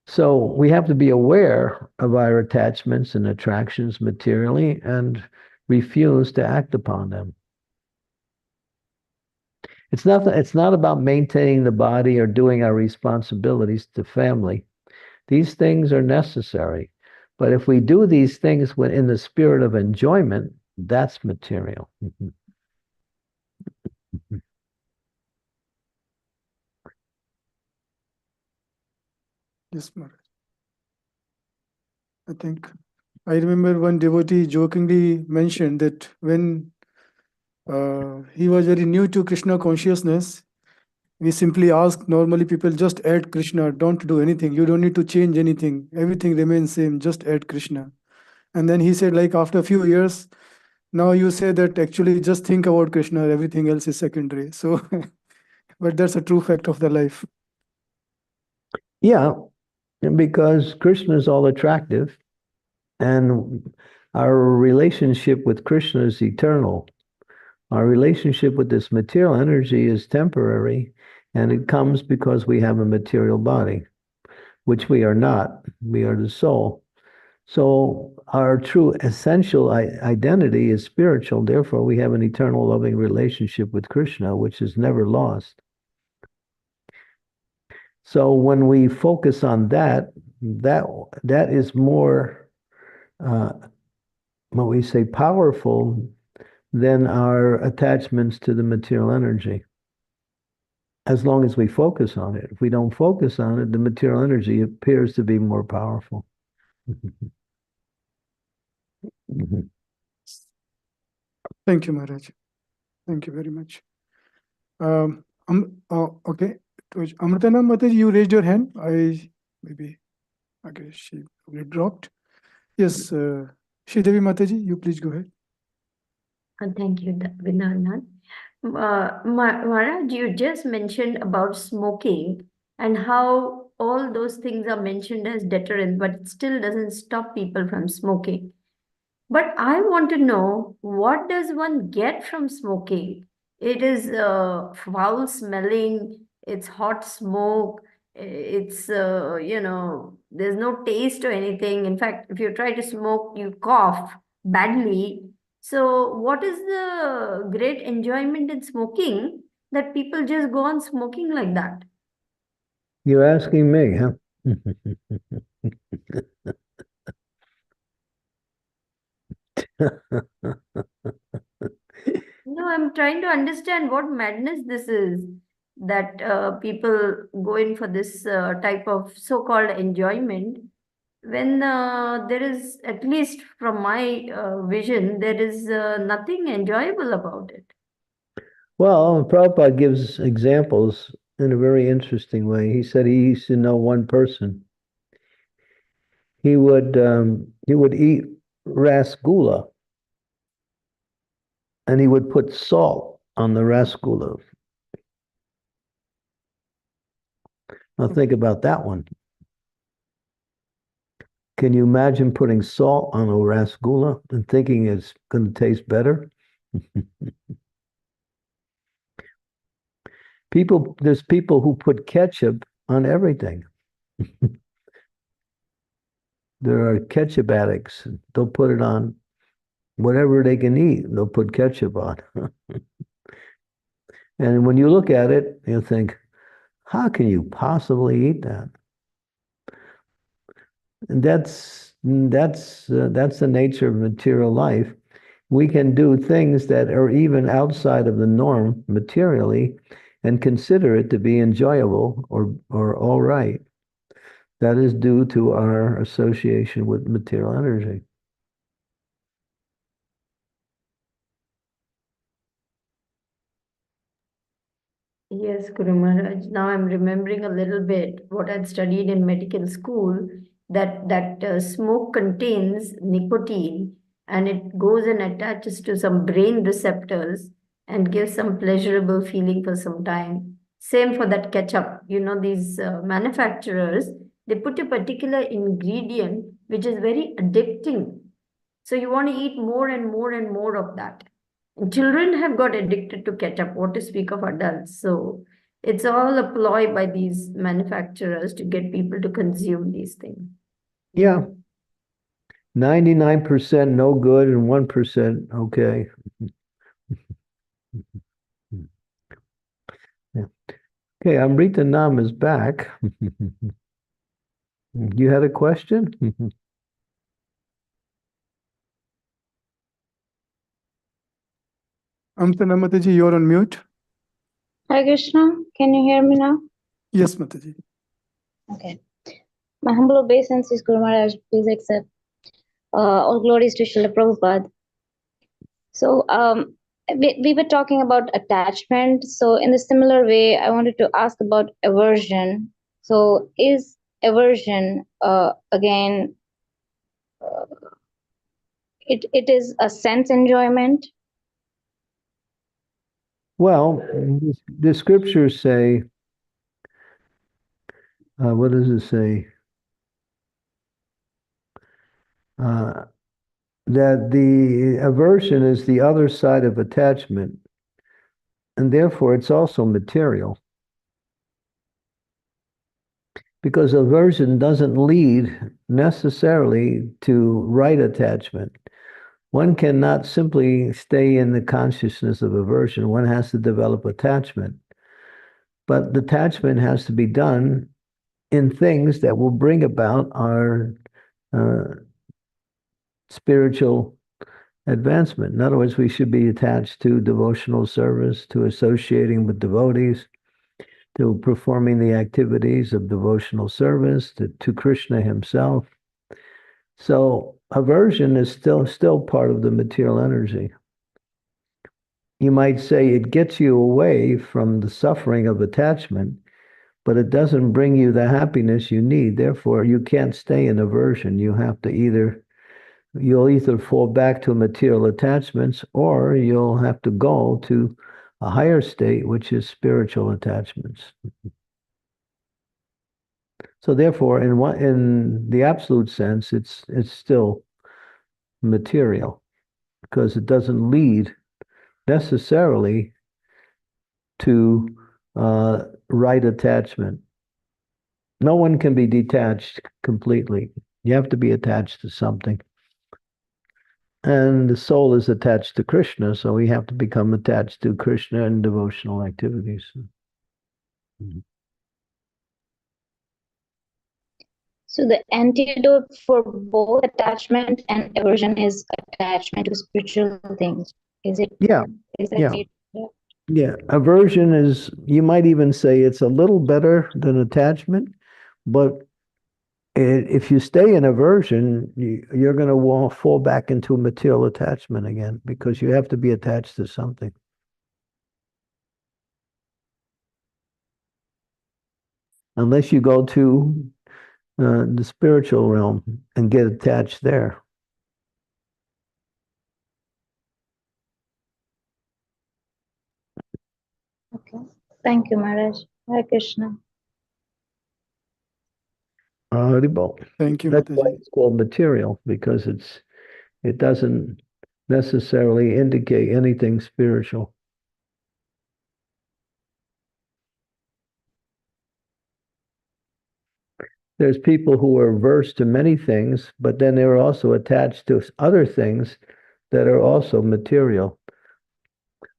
[SPEAKER 1] So we have to be aware of our attachments and attractions materially and refuse to act upon them. It's not about maintaining the body or doing our responsibilities to family. These things are necessary. But if we do these things in the spirit of enjoyment, that's material.
[SPEAKER 2] Yes, Maharaj. I remember one devotee jokingly mentioned that when he was very new to Krishna consciousness, we simply ask normally people, just add Krishna, don't do anything. You don't need to change anything. Everything remains same, just add Krishna. And then he said, like after a few years, now you say that actually just think about Krishna, everything else is secondary. So, but that's a true fact of the life.
[SPEAKER 1] Yeah, because Krishna is all attractive and our relationship with Krishna is eternal. Our relationship with this material energy is temporary, and it comes because we have a material body, which we are not. We are the soul. So our true essential identity is spiritual. Therefore, we have an eternal loving relationship with Krishna, which is never lost. So when we focus on that is more, what we say, powerful than our attachments to the material energy. As long as we focus on it. If we don't focus on it, the material energy appears to be more powerful.
[SPEAKER 2] Thank you, Maharaj. Thank you very much. Okay. Amritana Mataji, you raised your hand. Okay, she dropped. Yes, Sridevi Mataji, you please go ahead.
[SPEAKER 3] Thank you, Vinodnath. Maharaj, you just mentioned about smoking and how all those things are mentioned as deterrent, but it still doesn't stop people from smoking. But I want to know, what does one get from smoking? It is foul smelling, it's hot smoke, it's, there's no taste or anything. In fact, if you try to smoke, you cough badly. So, what is the great enjoyment in smoking that people just go on smoking like that?
[SPEAKER 1] You're asking me, huh?
[SPEAKER 3] No, I'm trying to understand what madness this is, that people go in for this type of so-called enjoyment when there is, at least from my vision, there is nothing enjoyable about it.
[SPEAKER 1] Well, Prabhupada gives examples in a very interesting way. He said he used to know one person. He would eat rasgula, and he would put salt on the rasgula. Now think about that one. Can you imagine putting salt on a rasgula and thinking it's going to taste better? There's people who put ketchup on everything. There are ketchup addicts. They'll put it on whatever they can eat, they'll put ketchup on. And when you look at it, you think, how can you possibly eat that? And that's the nature of material life. We can do things that are even outside of the norm materially and consider it to be enjoyable or all right. That is due to our association with material energy.
[SPEAKER 3] Yes, Guru Maharaj. Now I'm remembering a little bit what I'd studied in medical school, that smoke contains nicotine and it goes and attaches to some brain receptors and gives some pleasurable feeling for some time. Same for that ketchup. These manufacturers, they put a particular ingredient which is very addicting. So you want to eat more and more and more of that. Children have got addicted to ketchup, what to speak of adults. So it's all a ploy by these manufacturers to get people to consume these things.
[SPEAKER 1] Yeah. 99% no good and 1% okay. Yeah. Okay, Amrita Nam is back. You had a question?
[SPEAKER 2] Amrita Mataji, you're on mute.
[SPEAKER 5] Hare Krishna, can you hear me now?
[SPEAKER 2] Yes, Mataji.
[SPEAKER 5] Okay. My humble obeisances, Guru Maharaj, please accept. All glories to Srila Prabhupada. So, we were talking about attachment. So, in the similar way, I wanted to ask about aversion. So, is aversion again? It is a sense enjoyment.
[SPEAKER 1] Well, the scriptures say, what does it say? That the aversion is the other side of attachment, and therefore it's also material. Because aversion doesn't lead necessarily to right attachment. One cannot simply stay in the consciousness of aversion. One has to develop attachment. But the attachment has to be done in things that will bring about our spiritual advancement. In other words, we should be attached to devotional service, to associating with devotees, to performing the activities of devotional service, to Krishna himself. So aversion is still part of the material energy. You might say it gets you away from the suffering of attachment, but it doesn't bring you the happiness you need. Therefore, you can't stay in aversion. You'll either fall back to material attachments, or you'll have to go to a higher state, which is spiritual attachments. So therefore, in the absolute sense, it's still material, because it doesn't lead necessarily to right attachment. No one can be detached completely. You have to be attached to something. And the soul is attached to Krishna, so we have to become attached to Krishna in devotional activities.
[SPEAKER 5] So the antidote for both attachment and aversion is attachment to spiritual things. Is it?
[SPEAKER 1] Yeah.
[SPEAKER 5] Is that
[SPEAKER 1] Yeah.
[SPEAKER 5] it?
[SPEAKER 1] Yeah. Aversion is, you might even say it's a little better than attachment, but if you stay in aversion, you're going to fall back into material attachment again, because you have to be attached to something. Unless you go to the spiritual realm and get attached there.
[SPEAKER 5] Okay. Thank you, Maharaj. Hare Krishna.
[SPEAKER 1] Haribol.
[SPEAKER 2] Thank you,
[SPEAKER 1] That's why
[SPEAKER 2] Mataji.
[SPEAKER 1] it's called material, because it doesn't necessarily indicate anything spiritual. There's people who are averse to many things, but then they're also attached to other things that are also material.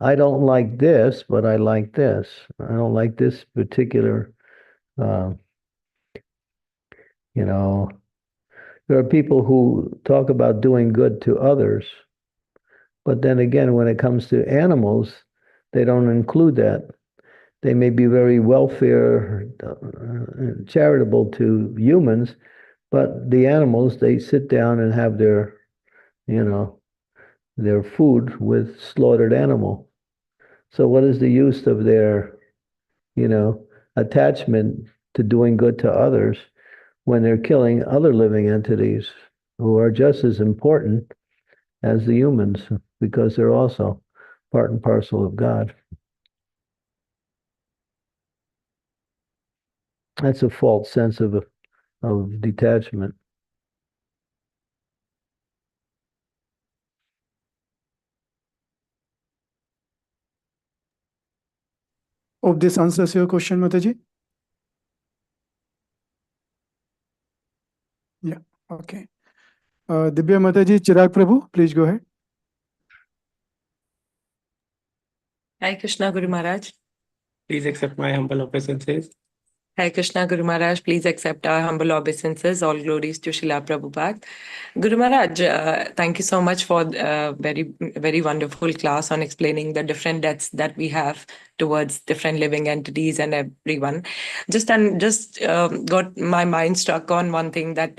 [SPEAKER 1] I don't like this, but I like this. I don't like this particular, you know, there are people who talk about doing good to others, but then again, when it comes to animals, they don't include that. They may be very welfare, charitable to humans, but the animals, they sit down and have their, their food with slaughtered animal. So what is the use of their, attachment to doing good to others when they're killing other living entities who are just as important as the humans, because they're also part and parcel of God? That's a false sense of detachment.
[SPEAKER 2] Hope this answers your question, Mataji. Yeah, okay. Divya Mataji, Chirag Prabhu, please go ahead.
[SPEAKER 6] Hare Krishna Guru Maharaj.
[SPEAKER 7] Please accept my humble obeisances.
[SPEAKER 6] Hare Krishna Guru Maharaj, please accept our humble obeisances. All glories to Srila Prabhupada. Guru Maharaj, thank you so much for a very wonderful class on explaining the different debts that we have towards different living entities and everyone. Just got my mind stuck on one thing that,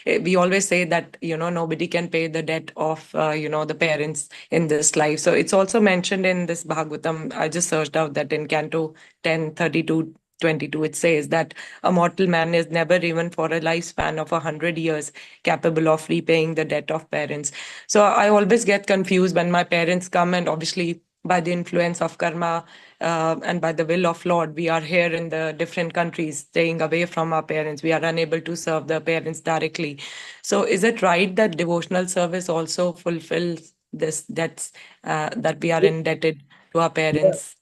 [SPEAKER 6] we always say that, nobody can pay the debt of, the parents in this life. So it's also mentioned in this Bhagavatam. I just searched out that in Canto 10, 32, 22, it says that a mortal man is never, even for a lifespan of 100 years, capable of repaying the debt of parents. So I always get confused when my parents come, and obviously by the influence of karma and by the will of Lord, we are here in the different countries, staying away from our parents. We are unable to serve the parents directly. So is it right that devotional service also fulfills this debts that we are indebted to our parents?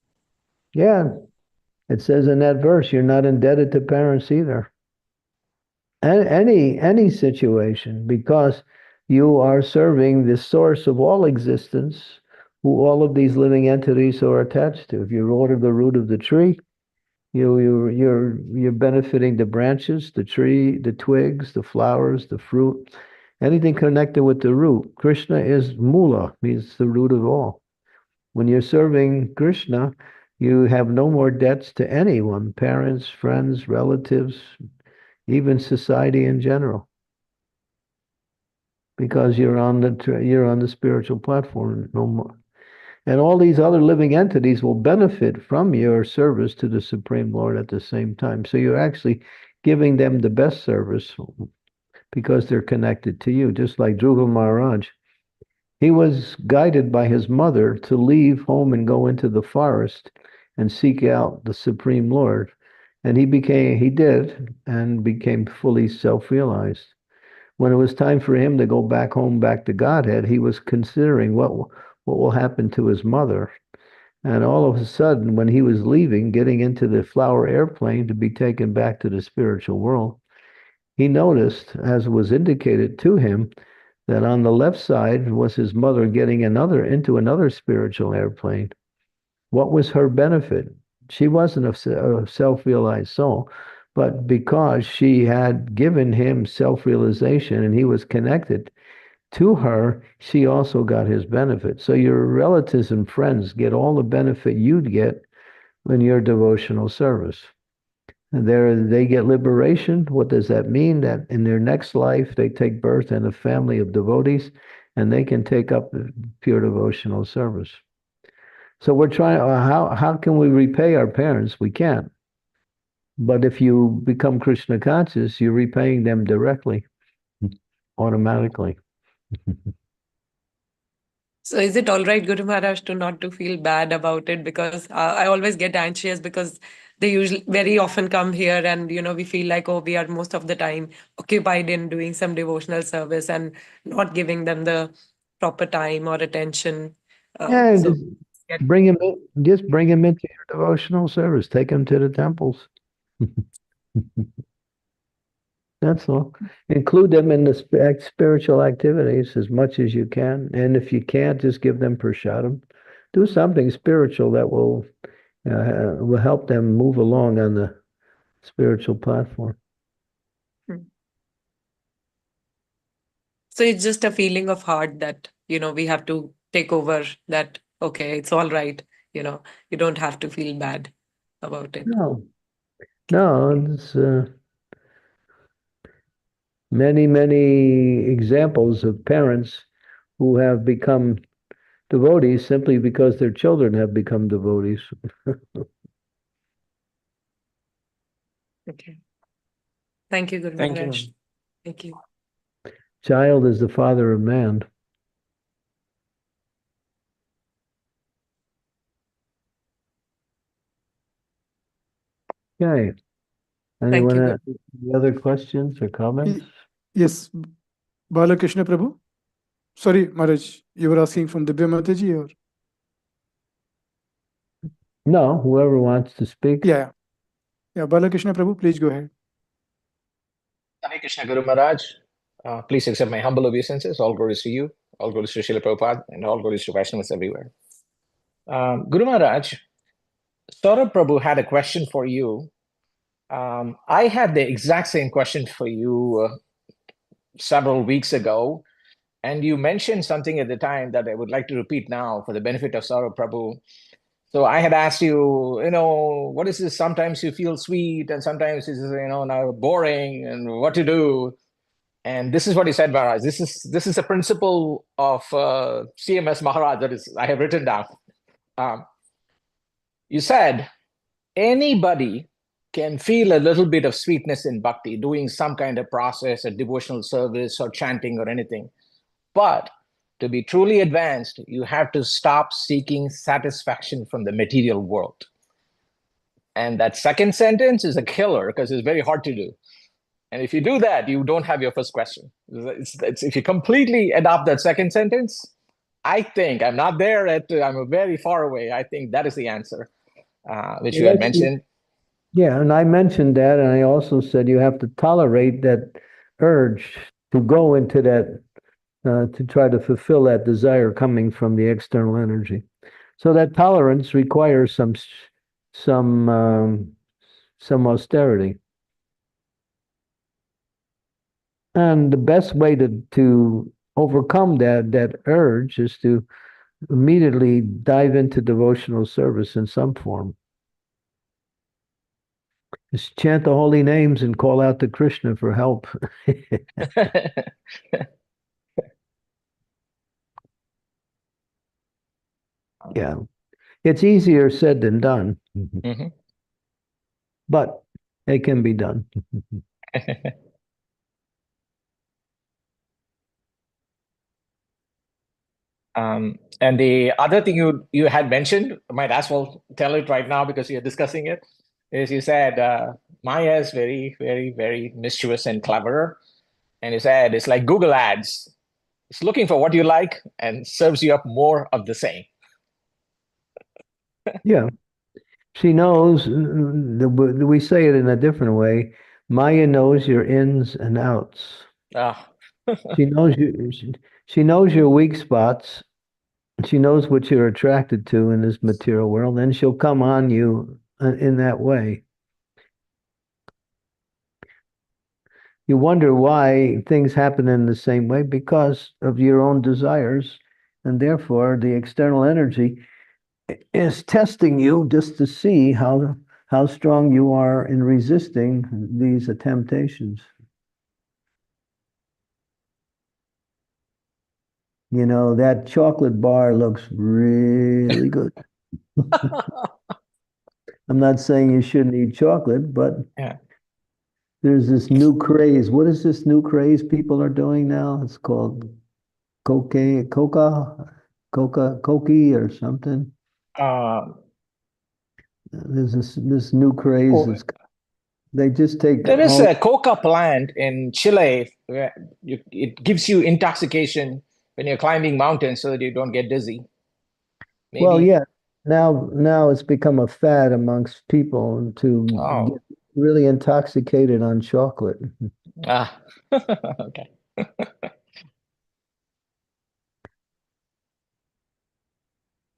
[SPEAKER 1] Yeah. It says in that verse, you're not indebted to parents either. And any situation, because you are serving the source of all existence, who all of these living entities are attached to. If you water the root of the tree, you're benefiting the branches, the tree, the twigs, the flowers, the fruit, anything connected with the root. Krishna is mula, means the root of all. When you're serving Krishna, you have no more debts to anyone, parents, friends, relatives, even society in general, because you're on the spiritual platform no more. And all these other living entities will benefit from your service to the Supreme Lord at the same time. So you're actually giving them the best service because they're connected to you, just like Dhruva Maharaj. He was guided by his mother to leave home and go into the forest and seek out the Supreme Lord. And he did, and became fully self-realized. When it was time for him to go back home, back to Godhead, he was considering what will happen to his mother. And all of a sudden, when he was leaving, getting into the flower airplane to be taken back to the spiritual world, he noticed, as was indicated to him, that on the left side was his mother getting into another spiritual airplane. What was her benefit? She wasn't a self-realized soul, but because she had given him self-realization and he was connected to her, she also got his benefit. So your relatives and friends get all the benefit you'd get in your devotional service. And they get liberation. What does that mean? That in their next life, they take birth in a family of devotees, and they can take up pure devotional service. So we're trying, how can we repay our parents? We can't. But if you become Krishna conscious, you're repaying them directly, automatically.
[SPEAKER 6] So is it all right, Guru Maharaj, not to feel bad about it? Because I always get anxious because they usually very often come here and, we feel like, oh, we are most of the time occupied in doing some devotional service and not giving them the proper time or attention.
[SPEAKER 1] Yeah,
[SPEAKER 6] So
[SPEAKER 1] just bring him into your devotional service. Take him to the temples. That's all. Include them in the spiritual activities as much as you can. And if you can't, just give them prasadam. Do something spiritual that will help them move along on the spiritual platform.
[SPEAKER 6] So it's just a feeling of heart that, we have to take over that, okay, it's all right. You don't have to feel bad about it.
[SPEAKER 1] No, it's many, many examples of parents who have become devotees simply because their children have become devotees.
[SPEAKER 6] Okay. Thank you, Guru
[SPEAKER 7] Thank you.
[SPEAKER 6] Maharaj. Thank you.
[SPEAKER 1] Child is the father of man. Okay. Anyone
[SPEAKER 6] you,
[SPEAKER 1] have any other questions or comments?
[SPEAKER 2] Yes, Balakrishna Prabhu. Sorry, Maharaj, you were asking from Divya Mataji or?
[SPEAKER 1] No, whoever wants to speak.
[SPEAKER 2] Yeah. Balakrishna Prabhu, please go ahead.
[SPEAKER 8] Hare Krishna Guru Maharaj. Please accept my humble obeisances. All glories to you, all glories to Srila Prabhupada, and all glories to Vaishnavas everywhere. Guru Maharaj, Saurabh Prabhu had a question for you. I had the exact same question for you several weeks ago, and you mentioned something at the time that I would like to repeat now for the benefit of Saurabh Prabhu. So I had asked you, what is this? Sometimes you feel sweet, and sometimes it's, now boring, and what to do. And this is what he said, Maharaj. This is a principle of CMS Maharaj that I have written down. You said anybody can feel a little bit of sweetness in bhakti, doing some kind of process, a devotional service, or chanting, or anything. But to be truly advanced, you have to stop seeking satisfaction from the material world. And that second sentence is a killer because it's very hard to do. And if you do that, you don't have your first question. If you completely adopt that second sentence, I think I'm not there I'm very far away. I think that is the answer, which you had mentioned.
[SPEAKER 1] Yeah, and I mentioned that, and I also said you have to tolerate that urge to go into that, to try to fulfill that desire coming from the external energy. So that tolerance requires some austerity. And the best way to overcome that urge is to immediately dive into devotional service in some form. Just chant the holy names and call out to Krishna for help. Yeah. It's easier said than done.
[SPEAKER 8] Mm-hmm.
[SPEAKER 1] But it can be done.
[SPEAKER 8] And the other thing you had mentioned, I might as well tell it right now because you're discussing it, is you said Maya is very, very, very mischievous and clever. And you said it's like Google Ads. It's looking for what you like and serves you up more of the same.
[SPEAKER 1] Yeah. She knows, we say it in a different way. Maya knows your ins and outs. She knows your weak spots. She knows what you're attracted to in this material world, and she'll come on you in that way. You wonder why things happen in the same way because of your own desires, and therefore the external energy is testing you just to see how strong you are in resisting these temptations. That chocolate bar looks really good. I'm not saying you shouldn't eat chocolate, but
[SPEAKER 8] yeah.
[SPEAKER 1] There's this new craze. What is this new craze people are doing now? It's called coca or something. There's this new craze. They just take.
[SPEAKER 8] There is a coca plant in Chile where it gives you intoxication when you're climbing mountains so that you don't get dizzy. Maybe.
[SPEAKER 1] Well, yeah. Now it's become a fad amongst people to get really intoxicated on chocolate.
[SPEAKER 8] Ah, okay.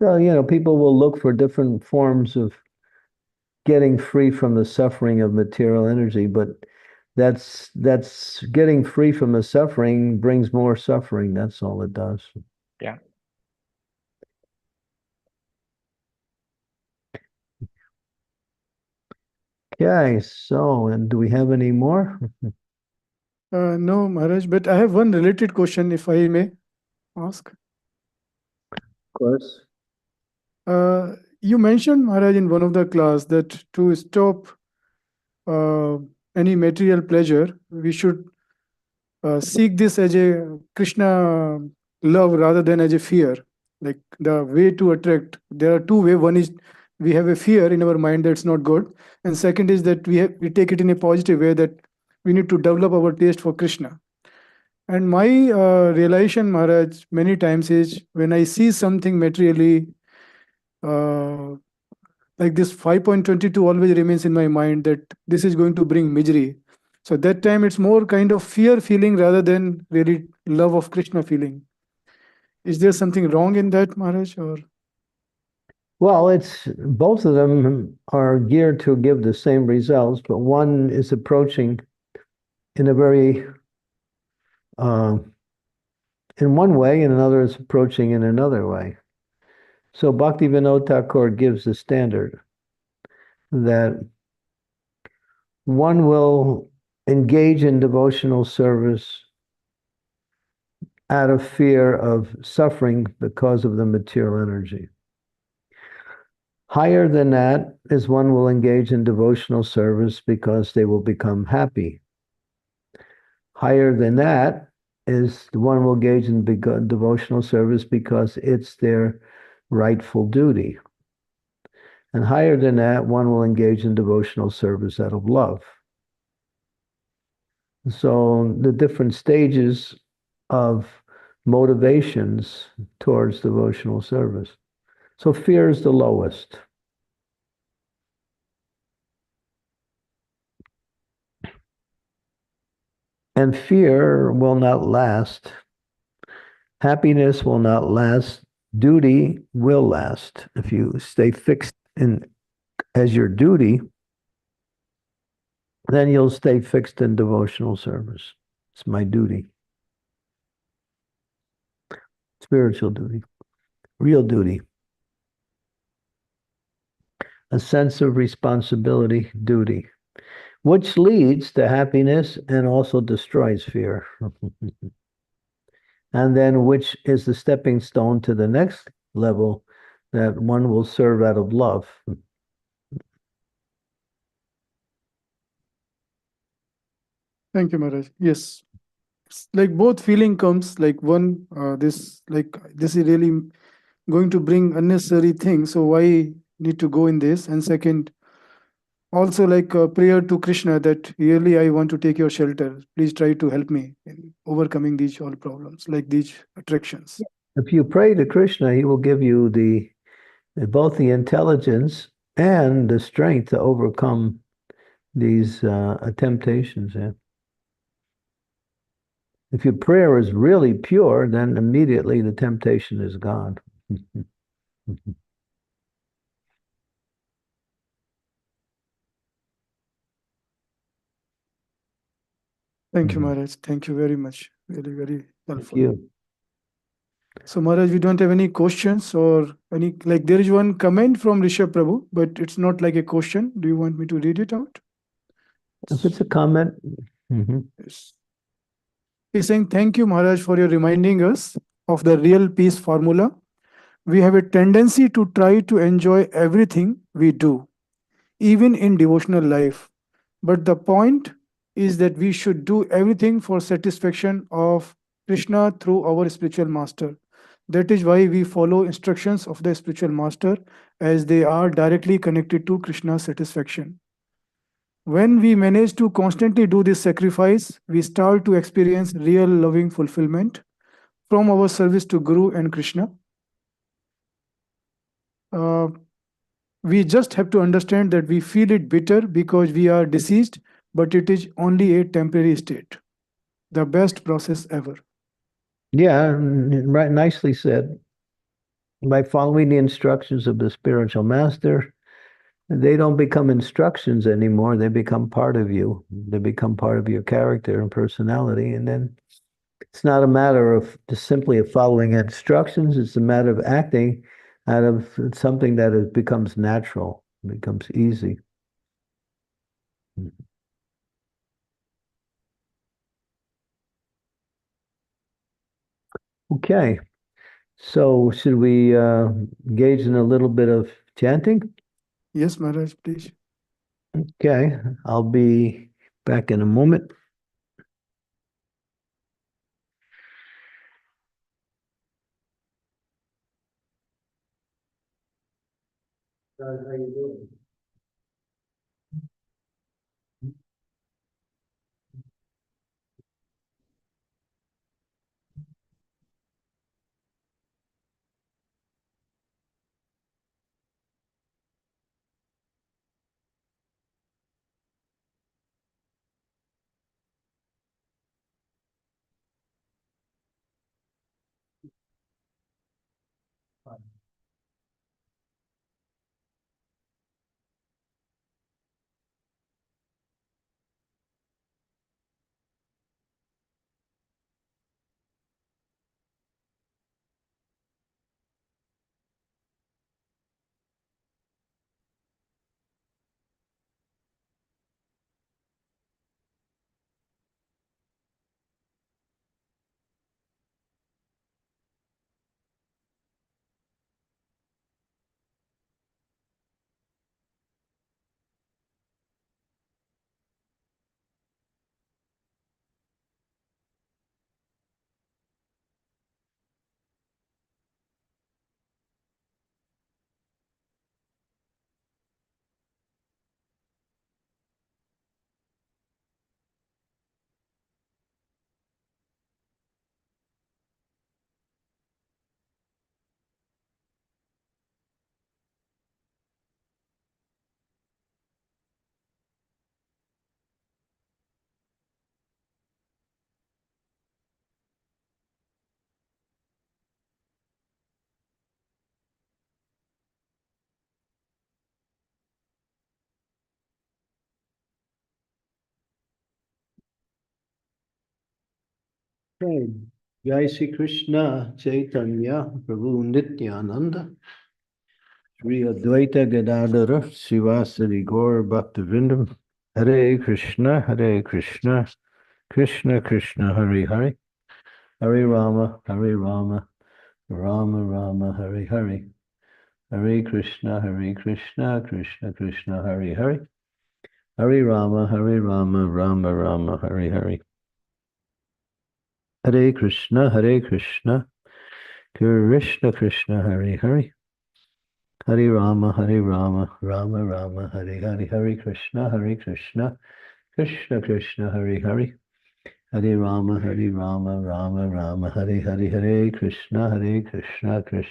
[SPEAKER 1] So, people will look for different forms of getting free from the suffering of material energy, but that's getting free from the suffering brings more suffering. That's all it does.
[SPEAKER 8] Yeah.
[SPEAKER 1] Okay, so, and do we have any more?
[SPEAKER 2] No, Maharaj, but I have one related question, if I may ask.
[SPEAKER 1] Of course.
[SPEAKER 2] You mentioned, Maharaj, in one of the class that to stop any material pleasure, we should seek this as a Krishna love rather than as a fear. Like the way to attract, there are two ways. One is we have a fear in our mind that's not good, and second is that we take it in a positive way, that we need to develop our taste for Krishna. And my realization, Maharaj, many times is when I see something materially, like this 5.22 always remains in my mind that this is going to bring misery. So that time it's more kind of fear feeling rather than really love of Krishna feeling. Is there something wrong in that, Maharaj? Or
[SPEAKER 1] Well, it's both of them are geared to give the same results, but one is approaching in a very in one way, and another is approaching in another way. So Bhaktivinoda Thakur gives the standard that one will engage in devotional service out of fear of suffering because of the material energy. Higher than that is one will engage in devotional service because they will become happy. Higher than that is the one will engage in devotional service because it's their rightful duty. And higher than that, one will engage in devotional service out of love. So the different stages of motivations towards devotional service. So fear is the lowest. And fear will not last. Happiness will not last. Duty will last. If you stay fixed in as your duty, then you'll stay fixed in devotional service. It's my duty. Spiritual duty. Real duty. A sense of responsibility, duty, which leads to happiness and also destroys fear. And then which is the stepping stone to the next level, that one will serve out of love.
[SPEAKER 2] thank you, Maharaj. Yes, it's like both feeling comes like one. This is really going to bring unnecessary things. So why need to go in this? And second, also like a prayer to Krishna that really I want to take your shelter. Please try to help me in overcoming these all problems, like these attractions.
[SPEAKER 1] If you pray to Krishna, he will give you both the intelligence and the strength to overcome these temptations. Yeah. If your prayer is really pure, then immediately the temptation is gone.
[SPEAKER 2] Thank you, Maharaj. Thank you very much. Really, very helpful.
[SPEAKER 1] Thank you.
[SPEAKER 2] So, Maharaj, we don't have any questions or any, like there is one comment from Rishabh Prabhu, but it's not like a question. Do you want me to read it out?
[SPEAKER 1] If it's a comment.
[SPEAKER 2] Yes. He's saying, thank you, Maharaj, for your reminding us of the real peace formula. We have a tendency to try to enjoy everything we do, even in devotional life. But the point is that we should do everything for satisfaction of Krishna through our spiritual master. That is why we follow instructions of the spiritual master, as they are directly connected to Krishna's satisfaction. When we manage to constantly do this sacrifice, we start to experience real loving fulfillment from our service to Guru and Krishna. We just have to understand that we feel it bitter because we are deceased, but it is only a temporary state. The best process ever.
[SPEAKER 1] Yeah, right. Nicely said. By following the instructions of the spiritual master, they don't become instructions anymore. They become part of you. They become part of your character and personality. And then it's not a matter of just simply of following instructions. It's a matter of acting out of something that becomes natural, becomes easy. Okay. So should we engage in a little bit of chanting?
[SPEAKER 2] Yes, Maharaj, please.
[SPEAKER 1] Okay. I'll be back in a moment. How you doing? Okay. Jai Sri Krishna Chaitanya Prabhu Nityananda Sri Advaita Gadadhara Srivasadi Gaur Bhaktivinoda Hare Krishna Krishna Krishna Hare Hare Hare Rama Rama Rama Hare Hare Hare Krishna Krishna Krishna Hare Hare Hare Rama Rama Hare Hare Hare Krishna Krishna Krishna Hare Hare Hare Rama Rama Hare Hare Hare Krishna Krishna Krishna Hare Hare Hare Rama Rama Hare Hare Hare Krishna Krishna Krishna Hare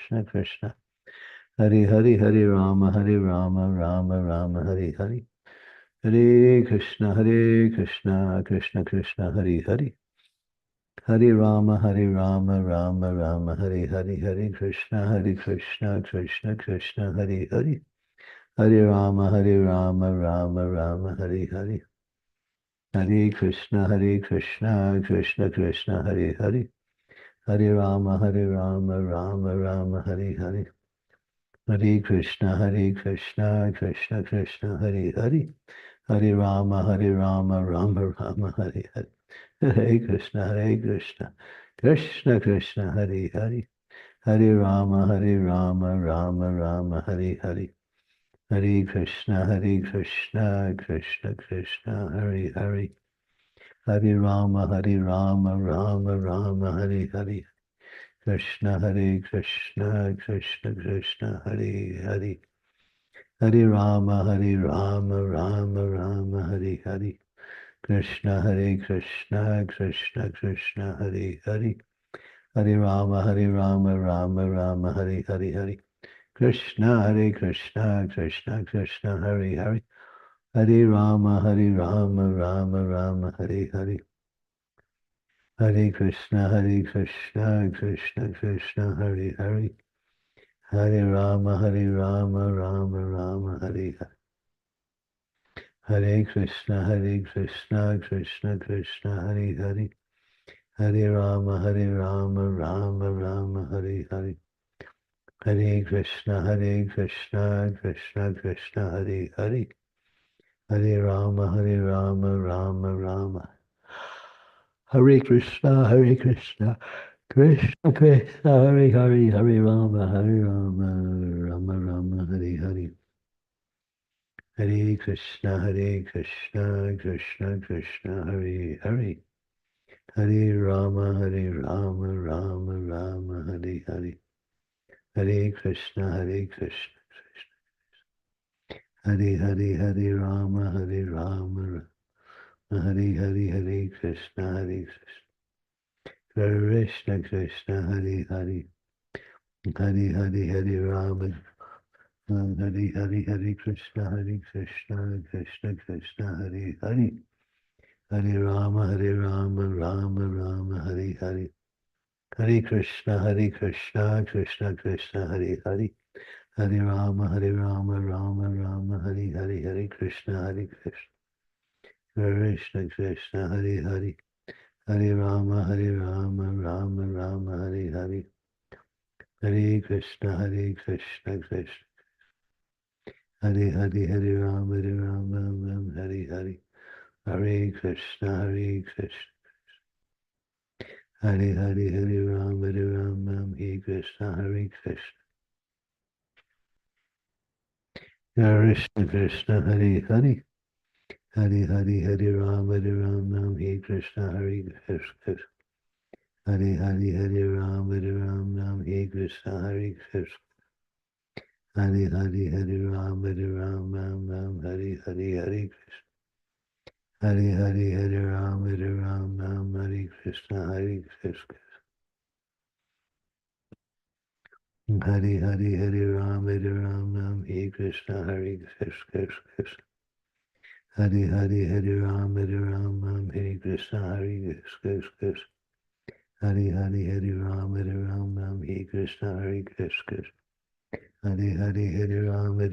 [SPEAKER 1] Hare Hare Rama Rama Hare Hare Hare Krishna Krishna Krishna Hare Hare Hare Rama Rama Hare Hare Hare Krishna Krishna Krishna Hare Hare Hare Rama Rama Hare Hare Hare Krishna Krishna Krishna Hare Hare Hare Rama Rama Hare Hare Hare Krishna Krishna Krishna Hare Hare Hare Rama Rama Hare Hare Hare Krishna Krishna Krishna Hare Hare Hare Rama Rama Hare Hare Hare Krishna Krishna Krishna Hare Hare Hare Rama Rama Hare Hare Krishna Krishna Krishna Hare Hare Hare Rama Rama Hare Hare Krishna Krishna Krishna Hare Hare Hare Rama Rama Hare Hare Hare Krishna Krishna Krishna Hare Hare Hare Rama, Rama Rama, Hare Hare. Hare Krishna, Krishna Krishna, Hare Hare. Hare Rama, Rama Rama, Hare Hare. Hare Krishna, Krishna Krishna, Hare Hare. Hare Rama, Rama Rama, Hare Hare. Hare Krishna, Krishna Krishna, Hare Hare. Hare Rama, Rama Rama. Hare Krishna, Krishna Krishna, Hare Hare. Hare Rama, Rama Rama, Hare Hare. Hare Krishna, Krishna Krishna, Hare Hare. Hare Rama, Rama Rama, Hare Hare. Hare Krishna, Krishna Hare Hare. Hare Rama, Rama Hare Hare. Hare Krishna, Krishna Krishna, Hare Hare. Hare Hare. Hare Rama, Hare Hare. Hare Krishna, Krishna Krishna, Hare Hare. Hare Rama, Rama Rama, Hare Hare. Hare Krishna, Krishna Krishna, Hare Hare. Hare Rama, Rama Rama, Hare Hare. Hare Krishna, Krishna Krishna, Hare Hare. Hare Rama, Rama Rama, Hare Hare. Hare Krishna, Krishna Hare Hare. Hare Rama, Rama, Hare Hare. Hare Krishna, Krishna Hare Hare. Hare Rama, Hare Krishna, Hare Krishna. Krishna Krishna, Hare Hare. Hare Hare. Hare Rama, Hare Krishna, Hare Krishna. Hare Hare. Hare Rama, Hare Krishna, Hare Krishna. Hare Hare. Hare Rama, Hare Hare. Hare Krishna. Hare Hare. Hare Rama, Hare Krishna, Hare Krishna. Hare Hare. Hare Rama, Hare Krishna, Hare Krishna. Hare Hare. Hare Rama, Hare Krishna, Hare Krishna. Hare Hare. Hare Rama, Hare Krishna, Hare Krishna. Hare Hare. Hare Rama,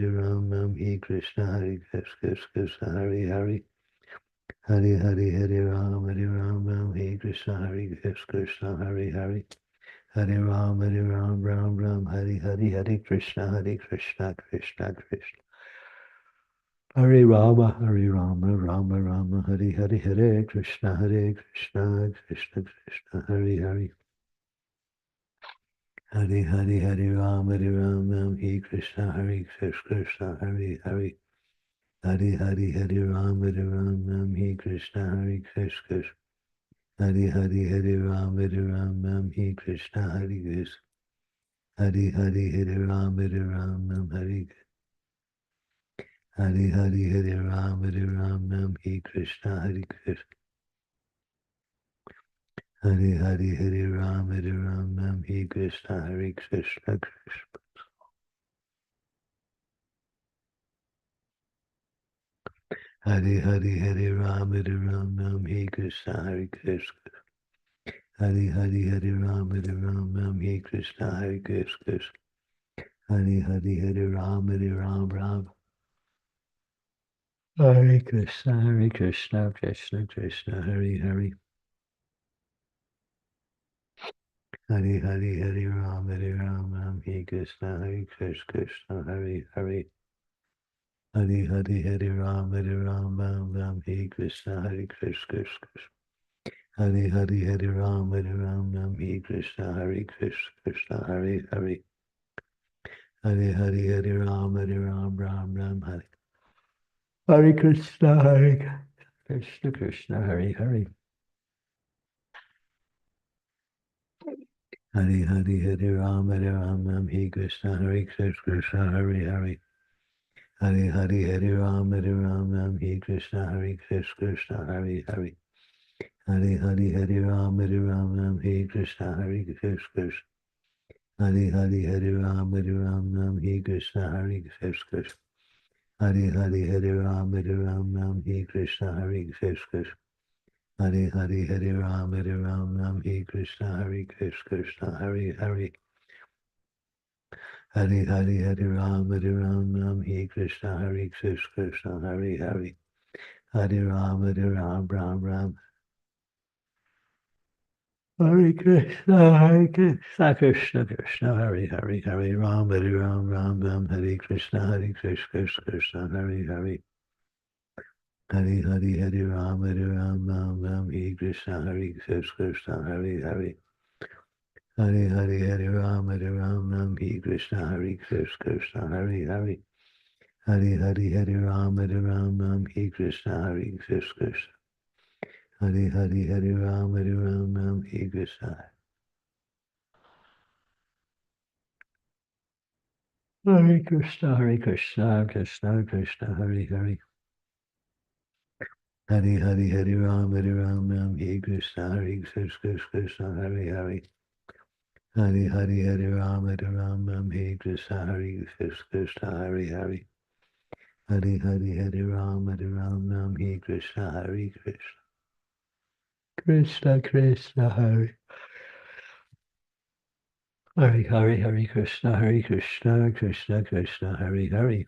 [SPEAKER 1] Hare Krishna, Hare Krishna. Hare Hare. Hare Hare. Hare Rama, Hare Krishna, Hare Krishna. Hare Hare. Hare Rama, Ram, Hare Hare. Hare Krishna, Krishna Krishna. Hare Rama, Rama Rama, Hare Hare. Hare Krishna, Krishna Krishna, Hare Hare. Hare Hare. Hare Rama, Hare Krishna, Krishna, Hare Hare. Hare Hare. Hare Rama, Hare Krishna, Krishna. Hare Hare. Hare Rama, Hare Krishna, Hare Krishna. Hare Hare. Hare Rama, Hare Hare Hare. Hare Rama, Hare Krishna, Hare Krishna. Hare Hare. Hare Rama, Hare Krishna, Hare Krishna. Hare Hare. Hare Rama, Hare Krishna, Hare Krishna. Hare Hare. Hare Rama, Hare Krishna, Hare Krishna. Hare Hare. Hare Rama, Ram. Hare Krishna, Krishna Krishna, Hare Hare. Hare Hare. Hare Rama, Hare Krishna, Hare Krishna. Hare Hare. Hare Hare. Hare Rama, Hare Krishna, Hare Krishna. Hare Hare. Hare Rama, Hare Krishna, Hare Krishna. Hare Hare. Hare Hare. Hare Rama, Ram, Hare. Hare Krishna, Krishna, Hare Hare. Hare Hare. Hare Rama, Hare Krishna, Hare Krishna, Hare Hare. Hare Hare. Hare Rama, Hare Krishna, Hare Krishna, Hare Hare. Hare Hare. Hare Rama, Hare Krishna, Hare Krishna. Hare Hare. Hare Rama, Hare Krishna, Hare Krishna. Hare Hare Hare Ram Ram, Hare Krishna, Hare Krishna. Hare Hare Hare Ram Ram, Hare Krishna, Hare Krishna, Hare Hare. Hare Hare Hare Ram Ram, Hare Krishna, Hare Krishna, Hare Hare. Hare Ram Ram. Hare Krishna, Krishna Krishna, Hare Hare, Hare Ram Ram, Hare Krishna, Krishna, Hare Hare. Hare Hare Hare Ram Ram, Hare Krishna, Krishna, Hare Hare. Hare Hare Hare Ram Ram, Hare Krishna, Krishna, Hare Hare. Hare Hare Hare Ram Ram, Hare Krishna, Krishna. Hare Hare Hare Ram Ram, Hare Krishna. Hare Krishna, Krishna Krishna, Hare Hare. Hare Hare Hare Ram Ram, Hare Krishna, Krishna, Hare Hare. Hare Hare Hare Ram Ram, Hare Krishna, Krishna, Hare Hare. Hare Hare Hare Ram Ram, Hare Krishna, Krishna Krishna, Hare Hare. Hare Krishna, Krishna Krishna, Hare Hare.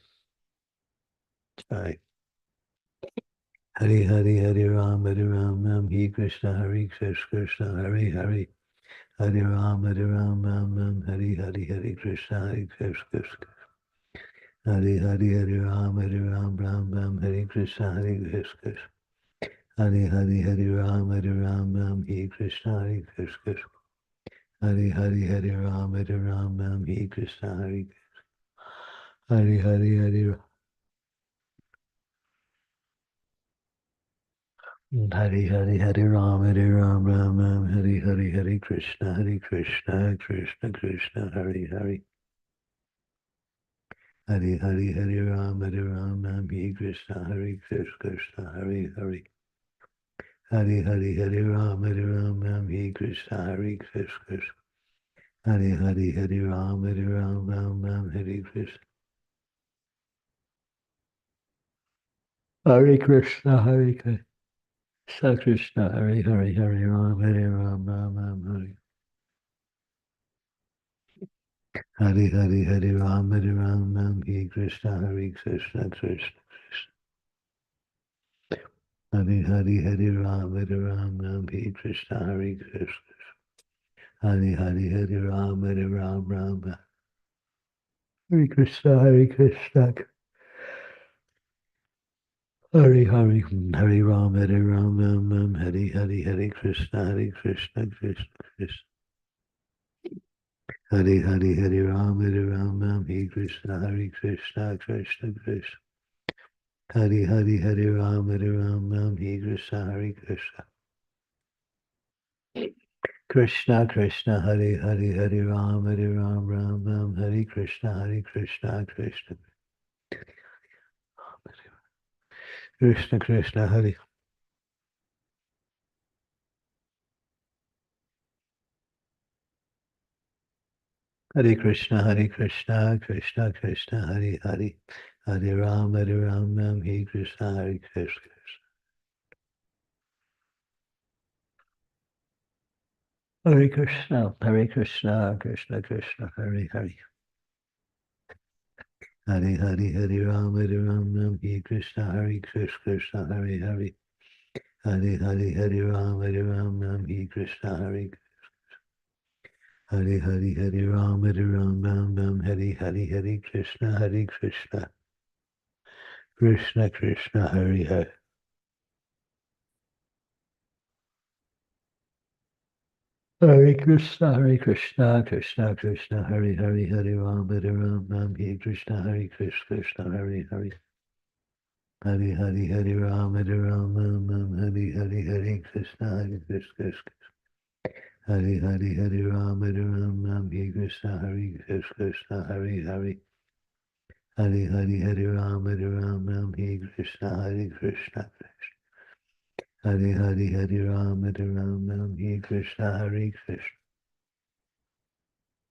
[SPEAKER 1] Sorry. Hare Hare Hare Ram Ram, Hare Krishna, Krishna, Hare Hare. Hare Ram Ram, Hare Hare, Hare Krishna, Krishna. Hare Hare Hare Ram Ram, Hare Krishna, Krishna. Hare Hare Hare Ram Ram, Hare Krishna, Krishna. Hare Hare Hare Ram Ram, Hare Krishna, Hare Hare Hare. Hare Hare Hare Ram Ram, Hare Hare, Hare Krishna, Krishna Krishna, Hare Hare. Hare Hare Hare Ram Ram, Hare Krishna, Krishna, Hare Hare. Hare Hare Hare Ram Ram, Hare Krishna, Krishna. Hare Hare Hare Ram Ram, Hare Krishna. Hare Krishna, Krishna Krishna, Hare Hare, Hare Ram Ram, Hare. Hare Hare Hare Ram Ram, Hare Krishna, Krishna Krishna. Hare Hare Hare Ram Ram, Hare Krishna, Krishna. Hare Hare Hare Ram Ram. Hare Krishna, Krishna. Hare Hare Hare Ram Ram, Hare Hare, Hare Krishna, Krishna Krishna. Hare Hare Hare Ram Ram, Hare Krishna, Krishna Krishna. Hare Hare Hare Ram Ram, Hare Krishna, Krishna. Krishna Krishna, Hare Hare Hare Ram Ram, Hare Krishna, Krishna Krishna. Krishna Krishna, Hare. Hare Krishna, Krishna Krishna, Hare Hare. Hare Ram Ram, Hare Krishna, Krishna. Hare Krishna, Krishna Krishna, Hare Hare. Hare Hare Hare Ram Ram, Hare Krishna, Krishna, Hare Hare. Hare Hare Hare Ram Ram, Hare Krishna, Hare Hare Hare Ram Ram, Hare Hare, Hare Krishna, Krishna. Krishna Krishna, Hare Hare. Hare Krishna, Krishna Krishna, Hare Hare, Hare Ram Ram, Hare Krishna, Krishna, Hare Hare. Hare Hare Hare Ram Ram, Hare Hare, Hare Krishna, Krishna. Hare Hare Hare Ram Ram, Hare Krishna, Krishna, Hare Hare. Hare Hare Hare Ram Ram, Hare Krishna, Krishna. Hare Hare Hare Ram Ram, Hare Krishna, Krishna.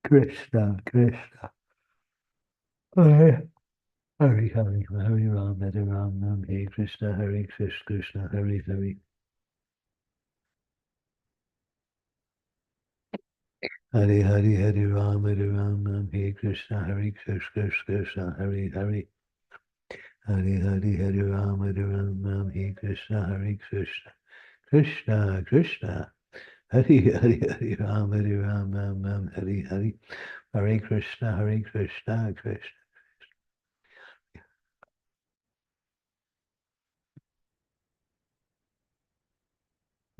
[SPEAKER 1] Krishna Krishna. Hare Hare Hare Hare Ram Hare Ram Hare Krishna Hare Krishna Hare Hare Hare Hare Hare Ram Hare Krishna Hare Krishna Hare Hare Hare Hare Hare Ram Hare Krishna Hare Krishna Krishna Krishna Hare Hare Hare Ram Hare Hare Hare Krishna Krishna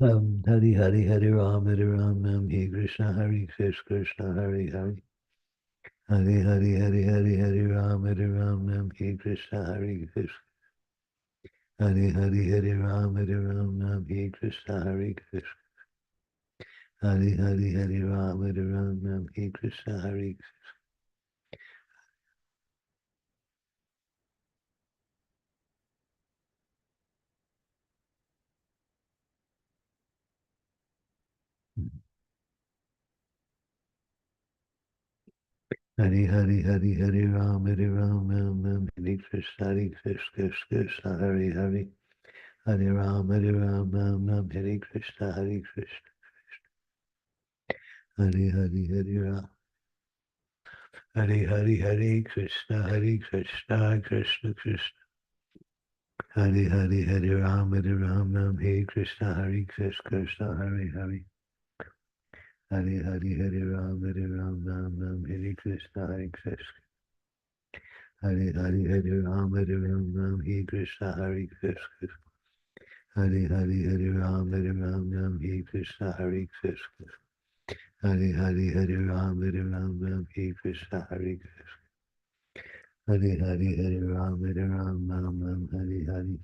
[SPEAKER 1] Hare Hare Hare Ram Hare Krishna Krishna Hare Hare Hare Hare Hare Hare Hare Ram Hare Krishna Krishna Hare Hare Hare Ram Hare Krishna Krishna Hare Hare Hare Ram Hare Krishna Hare Hare Hare Hare Hare Ram Hare Krishna Krishna Hare Hare Hare Ram Hare Krishna Krishna Hare Hare Hare Ram Hare Hare Hare Krishna Krishna Krishna Hare Hare Hare Ram Hare Krishna Krishna Hare Hare Hare Hare Hare Ram Hare Krishna Krishna Hare Hare Hare Ram Hare Krishna Krishna Hare Hare Hare Ram Hare Krishna Krishna Hare Hare Hare Ram Hare Krishna Krishna Hare Hare Hare Ram Hare Hare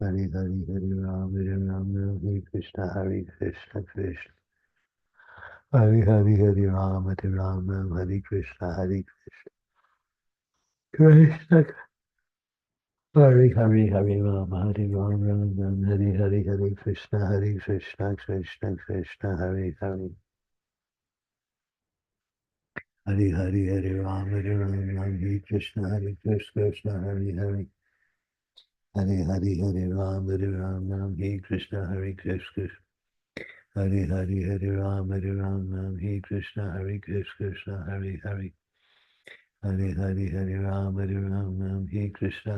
[SPEAKER 1] Hare Hare Hare Ram Hare Krishna Krishna Krishna Hare Hare Hare Ram Hare Krishna Krishna Hare Hare Hare Ram Hare Hare Krishna Krishna Krishna Hare Hare Hare Hare Hare Ram Hare Krishna Krishna Hare Hare Hare Hare Hare Ram Hare Krishna Krishna Hare Hare Hare Ram Hare Krishna Krishna Hare Hare Hare Hare Hare Ram Hare Krishna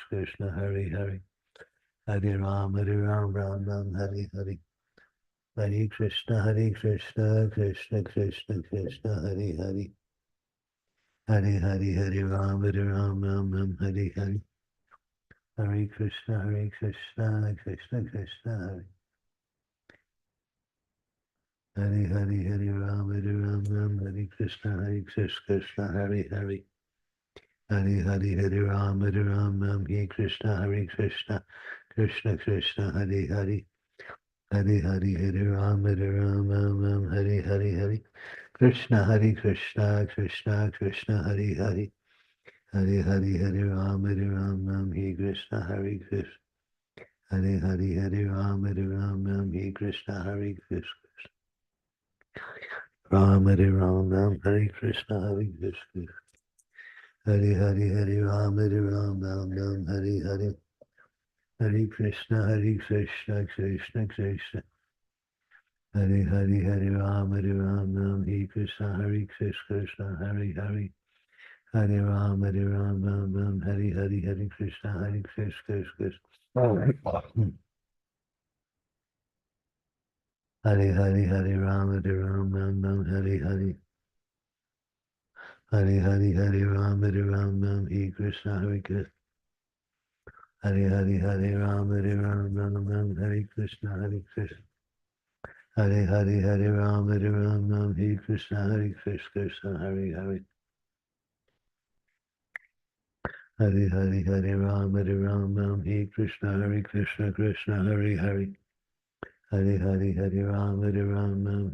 [SPEAKER 1] Krishna Hare Hare Hare Ram Hare Hare Hare Krishna Krishna Krishna Krishna Hare Hare Hare Hare Hare Ram Hare Hare Hare Krishna Krishna Krishna Hare Hare Hare Ram Hare Krishna Krishna Hare Hare Hare Hare Hare Ram Hare Krishna Krishna Krishna Hare Hare Hare Hare Hare Ram Hare Hare Hare Krishna Krishna Hare Hare Hare Hare Hare Ram Hare Krishna Krishna Hare Hare Hare Ram Hare Krishna Krishna Ram Hare Krishna Krishna Hare Hare Hare Ram Hare Hare Hare Krishna Krishna Krishna Hare Hare Hare Ram Hare Krishna Krishna Hare Hare Hare Ram Hare Hare Hare Krishna Krishna Hare Hare Hare Ram Hare Hare Hare Hare Hare Ram Hare Krishna Krishna Hare Hare Hare Ram Hare Krishna Krishna Hare Hare Hare Ram Hare Krishna Krishna Hare Hare Hare Hare Hare Ram Hare Krishna Krishna Hare Hare Hare Hare Hare Ram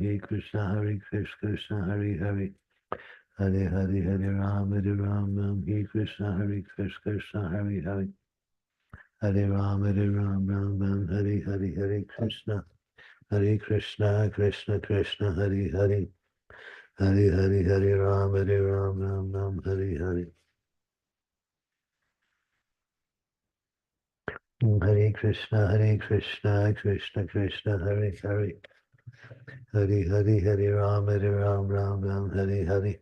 [SPEAKER 1] Hare Krishna Krishna Hare Hare Hare Hare Hare Ram Hare Krishna Krishna Hare Hare Hare Ram Hare Hare Hare Krishna Krishna Krishna Hare Hare Hari Hari Hari Ram Ram Ram Hari Hari. Hare Krishna Krishna Krishna Hare Hare. Hari Hari Hari Ram Ram Ram Hari Hari.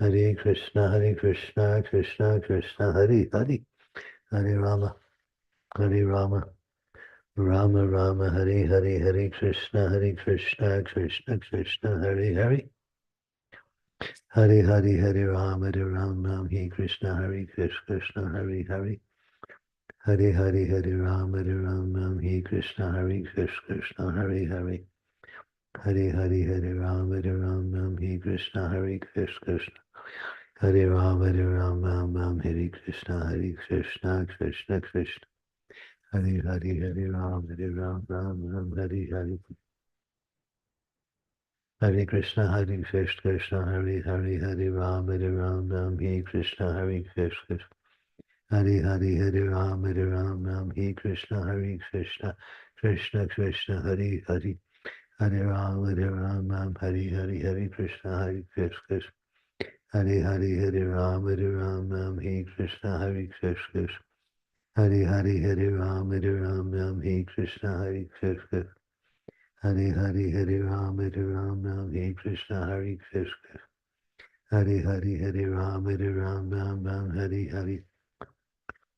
[SPEAKER 1] Hare Krishna Krishna Krishna Hari Hari. Hare Rama Rama Rama Hare Hare. Hare Krishna Krishna Hare Hare. Hare Hare Hare Ram Ram Hare Krishna Krishna Hare Hare. Hare Hare Hare Ram Ram Hare Krishna Krishna Hare Hare. Hare Hare Hare Ram Ram Hare Krishna Krishna. Hare Ram Ram Hare Krishna Krishna Krishna. Hare Hare Hare Ram Ram Hare Hare. Hare Krishna Krishna Hare Hare. Hare Ram Ram Hare Krishna Krishna. Hare Hare Hare Ram Ram Hare Krishna Krishna Krishna Hare Hare. Hare Ram Hare Hare. Hare Krishna Krishna. Hare Hare Hare Ram Ram Hare Krishna Krishna. Hare Hare Hare Ram Ram Hare Krishna Krishna. Hare Hare Hare Ram Ram Hare Krishna Krishna. Hare Hare Hare Ram Ram Hare Hare.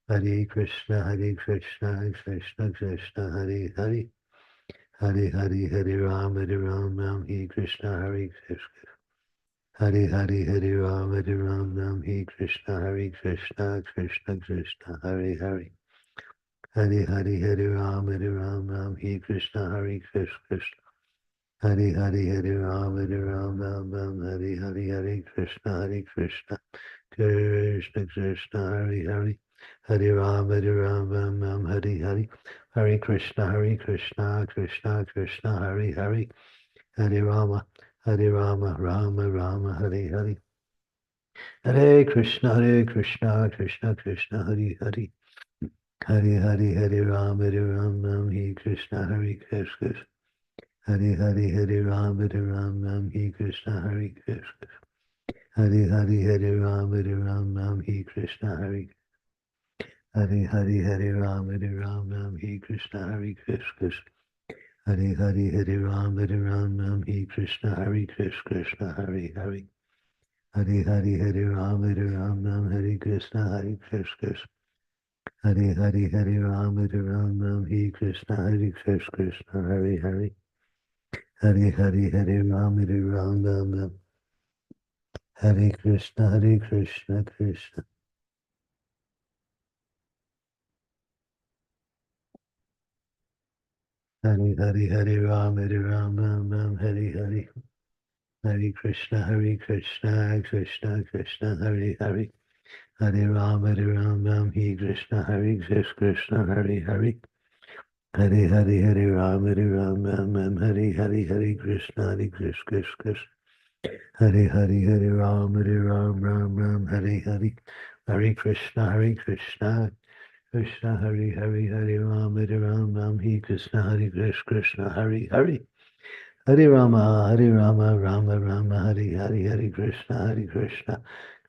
[SPEAKER 1] Hare Krishna Krishna Krishna Hare Hare. Hare Hare Hare Ram Ram Hare Krishna Krishna. Hare Hare Hare Ram Ram Hare Krishna Krishna Krishna Hare Hare. Hare Hare Hare Ram Ram Hare Krishna Krishna. Hare Hare Hare Ram Ram Hare Hare. Hare Krishna Krishna Krishna Hare Hare. Hare Ram Ram Hare Hare. Hare Krishna Krishna Krishna Hare Hare. Hare Rama Rama Hare Hare. Hare Krishna Krishna Krishna Hare Hare. Hare Hare Hare Ram Ram Hare Krishna Krishna. Hare Hare Hare Ram Ram Hare Krishna Krishna. Hare Hare Hare Ram Ram Hare Krishna Hare Hare Hare Ram Ram Hare Krishna Krishna. Hare Hare Hare Ram Ram Hare Krishna Krishna Hare Hare. Hare Hare Hare Ram Ram Hare Krishna Krishna. Hare Hare Hare Ram Ram Hare Krishna Krishna Hare Hare. Hare Hare Hare Ram Ram Hare Krishna Krishna. Hare Hare Hare Ram Ram Hare Hare. Hare Krishna Krishna Krishna Hare Hare. Hare Ram Ram Hare Krishna Krishna Hare Hare. Hare Hare Hare Ram Ram Hare Hare. Hare Krishna Krishna. Hare Hare Hare Ram Ram Hare Hare. Hare Krishna Krishna Hare Hare. Hare Ram Ram Hare Krishna Krishna Hare Hare. Hare Rama Rama Hare Hare. Hare Krishna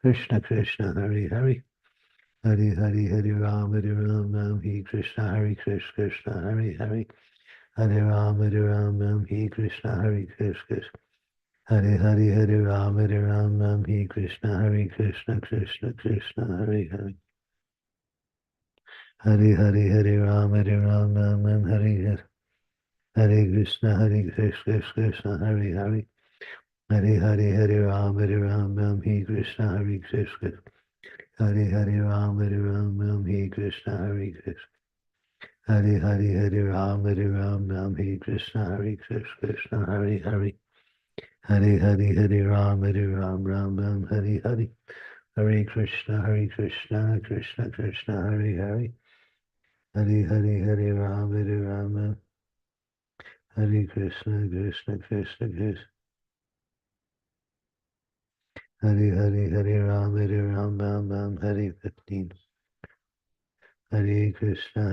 [SPEAKER 1] Krishna Krishna Hare Hare. Hare Hare Hare Ram Ram Hare Krishna Krishna Hare Hare. Hare Ram Hare Krishna Krishna. Hare Hare Hare Ram Ram Hare Krishna Krishna Hare Hare. Hare Hare Hare Ram Ram Hare Hare. Hare Krishna Krishna Hare Hare. Hare Hare Hare Ram Ram Hare Krishna Krishna. Hare Hare Ram Ram Hare Krishna Krishna. Hare Hare Hare Ram Ram Hare Krishna Krishna Hare Hare. Hare Hare Hare Ram Ram Hare Hare. Hare Krishna Krishna Krishna Hare Hare. Hare Hare Hare Ram Ram Hare Krishna Krishna. Hare Hare Hare Ram Ram Hare 15. Hare Krishna